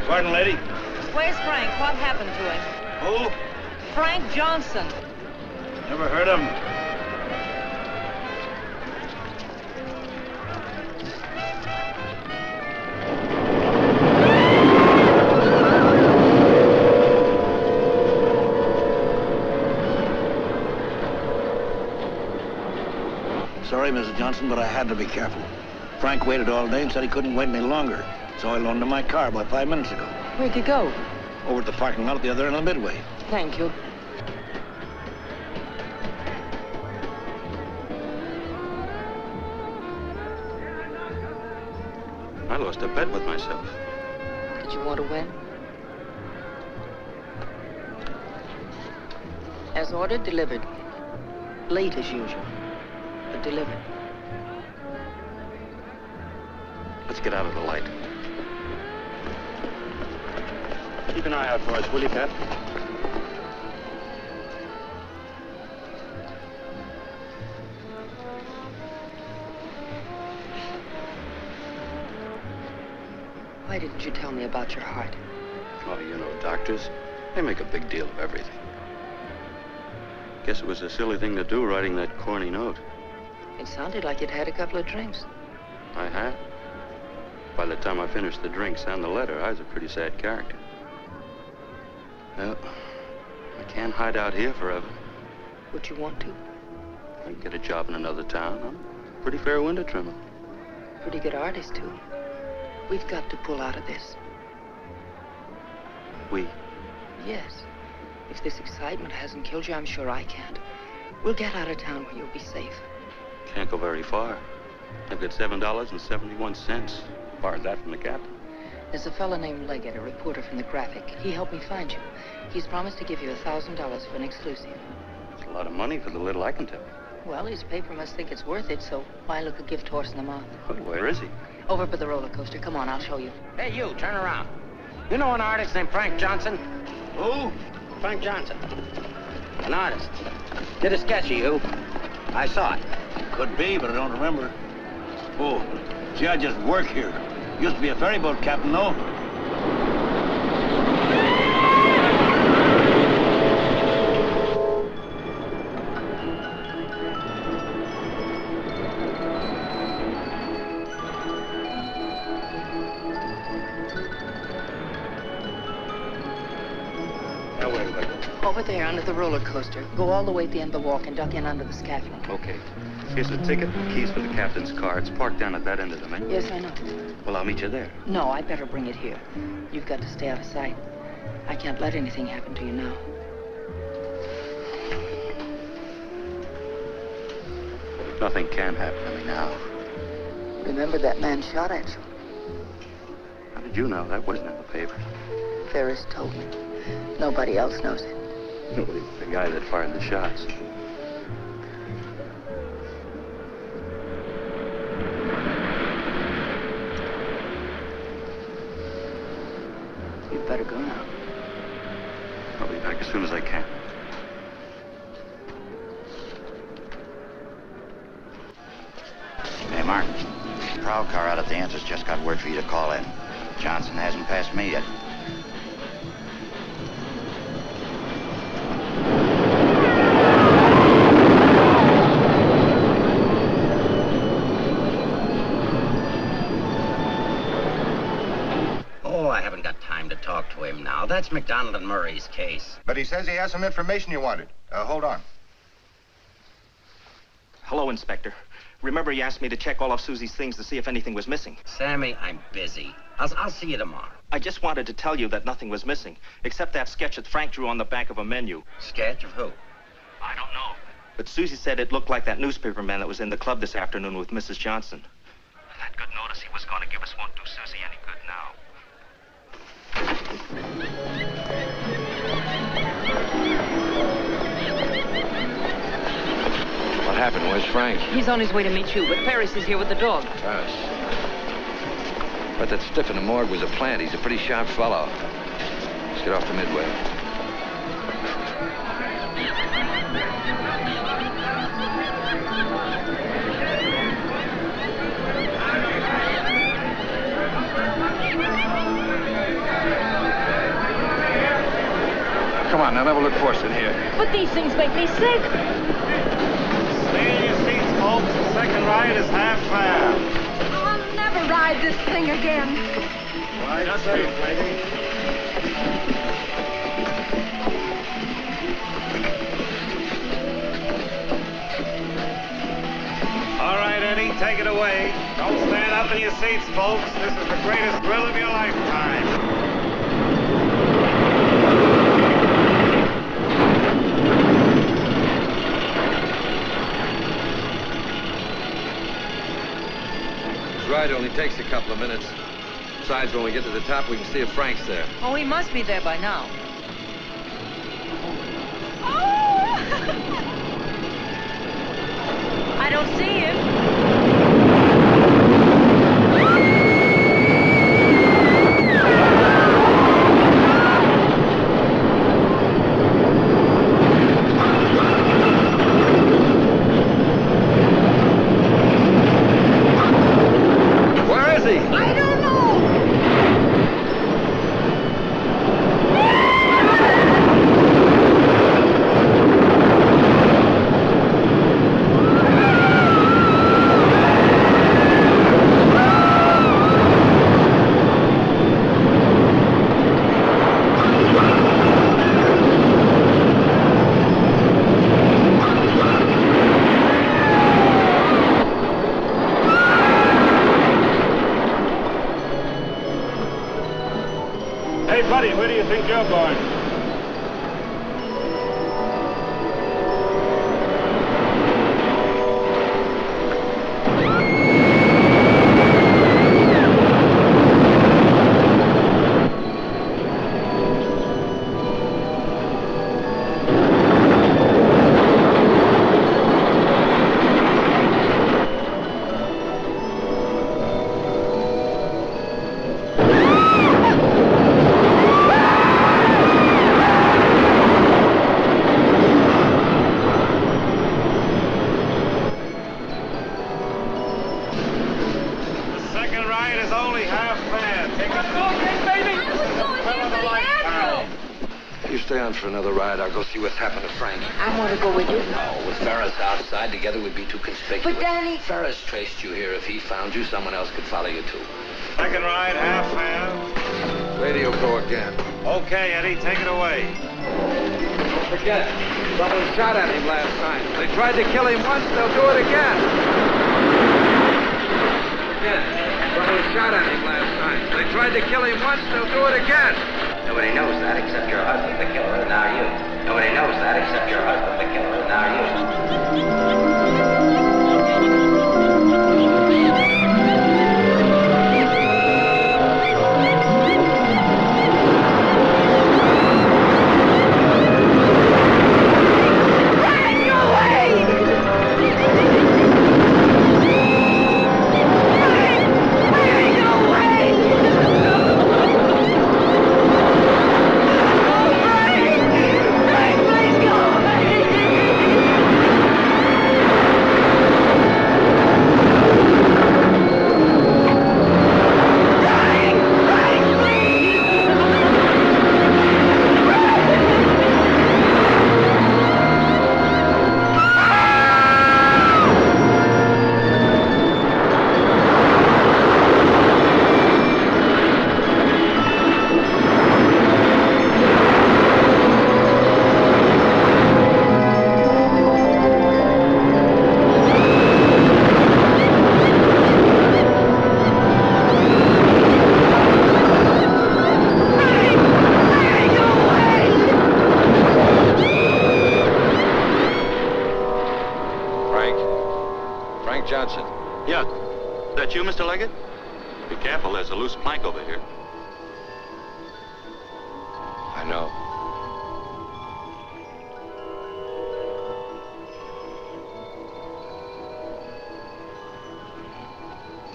Pardon, lady? Where's Frank? What happened to him? Who? Frank Johnson. Never heard of him. Sorry, Mrs. Johnson, but I had to be careful. Frank waited all day and said he couldn't wait any longer. So I loaned him my car about 5 minutes ago. Where'd you go? Over at the parking lot at the other end of the Midway. Thank you. I lost a bet with myself. Did you want to win? As ordered, delivered. Late as usual, but delivered. Let's get out of the light. Keep an eye out for us, will you, Cap? Why didn't you tell me about your heart? Oh, you know, doctors, they make a big deal of everything. Guess it was a silly thing to do, writing that corny note. It sounded like you'd had a couple of drinks. I had. By the time I finished the drinks and the letter, I was a pretty sad character. Well, I can't hide out here forever. Would you want to? I can get a job in another town. I'm a pretty fair window trimmer. Pretty good artist, too. We've got to pull out of this. We? Yes. If this excitement hasn't killed you, I'm sure I can't. We'll get out of town where you'll be safe. Can't go very far. I've got $7.71. Borrowed that from the captain. There's a fellow named Leggett, a reporter from the Graphic. He helped me find you. He's promised to give you $1,000 for an exclusive. It's a lot of money for the little I can tell. Well, his paper must think it's worth it, so why look a gift horse in the mouth? Well, where is he? Over by the roller coaster. Come on, I'll show you. Hey, you, turn around. You know an artist named Frank Johnson? Who? Frank Johnson. An artist. Did a sketch of you. I saw it. Could be, but I don't remember. Oh, see, I just work here. Used to be a ferry boat captain, though. Now, where do I go? Over there, under the roller coaster. Go all the way at the end of the walk and duck in under the scaffolding. Okay. Here's the ticket and the keys for the captain's car. It's parked down at that end of the main. Yes, I know. Well, I'll meet you there. No, I'd better bring it here. You've got to stay out of sight. I can't let anything happen to you now. Nothing can happen to me now. Remember that man shot at you? How did you know? That wasn't in the paper. Ferris told me. Nobody else knows it. Nobody but the guy that fired the shots. You'd better go now. I'll be back as soon as I can. prowl car out at the entrance just got word for you to call in. Johnson hasn't passed me yet. Oh, I haven't got time to talk to him now. That's McDonald and Murray's case. But he says he has some information you wanted. Hold on. Hello, Inspector. Remember you asked me to check all of Susie's things to see if anything was missing? Sammy, I'm busy. I'll see you tomorrow. I just wanted to tell you that nothing was missing, except that sketch that Frank drew on the back of a menu. Sketch of who? I don't know. But Susie said it looked like that newspaper man that was in the club this afternoon with Mrs. Johnson. That good notice he was going to give us won't do Susie any good now. What happened? Where's Frank? He's on his way to meet you, but Ferris is here with the dog. Ferris. But that stiff in the morgue was a plant. He's a pretty sharp fellow. Let's get off the Midway. Come on, now level it force in here. But these things make me sick. Stay in your seats, folks. The second ride is half fare. I'll never ride this thing again. Ride safe, lady. All right, Eddie, take it away. Don't stand up in your seats, folks. This is the greatest thrill of your lifetime. Ride only takes a couple of minutes. Besides, when we get to the top, we can see if Frank's there. Oh, he must be there by now. I don't see him. I don't know. Hey, buddy, where do you think you're going? You stay on for another ride. I'll go see what's happened to Frank. I want to go with you. No, with Ferris outside, together we'd be too conspicuous. But, Danny... Ferris traced you here. If he found you, someone else could follow you, too. Second ride, half fare. Radio go again. Okay, Eddie, take it away. Don't forget, someone shot at him last night. They tried to kill him once, they'll do it again. Again, someone shot at him last night. They tried to kill him once, they'll do it again. Nobody knows that except your husband, the killer, and now you. Nobody knows that except your husband, the killer, and now you. Be careful, there's a loose plank over here. I know.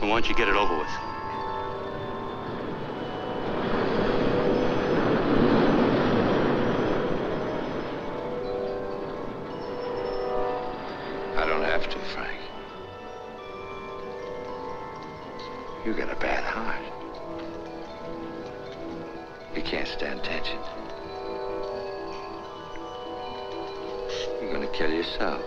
Well, why don't you get it over with? I don't have to, Frank. You got a bad heart. You can't stand tension. You're gonna kill yourself.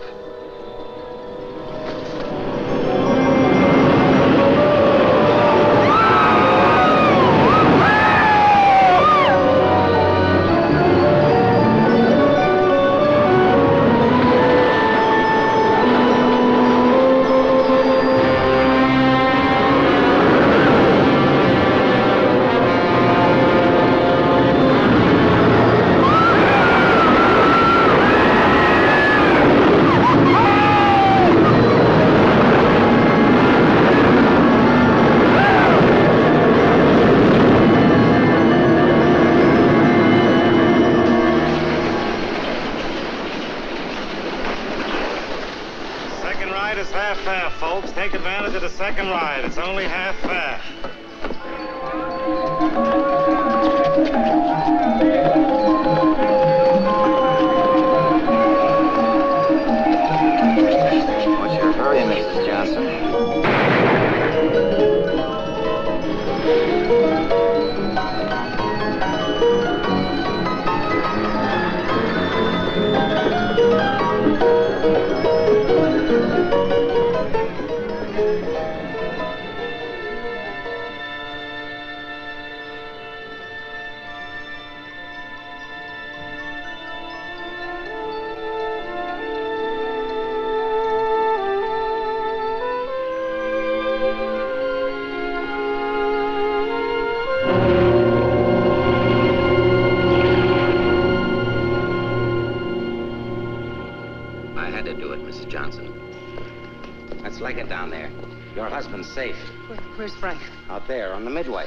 Take advantage of the second ride. It's only half fare. What's your hurry, Mrs. Johnson? I had to do it, Mrs. Johnson. Let's leg it down there. Your husband's safe. Where's Frank? Out there on the midway.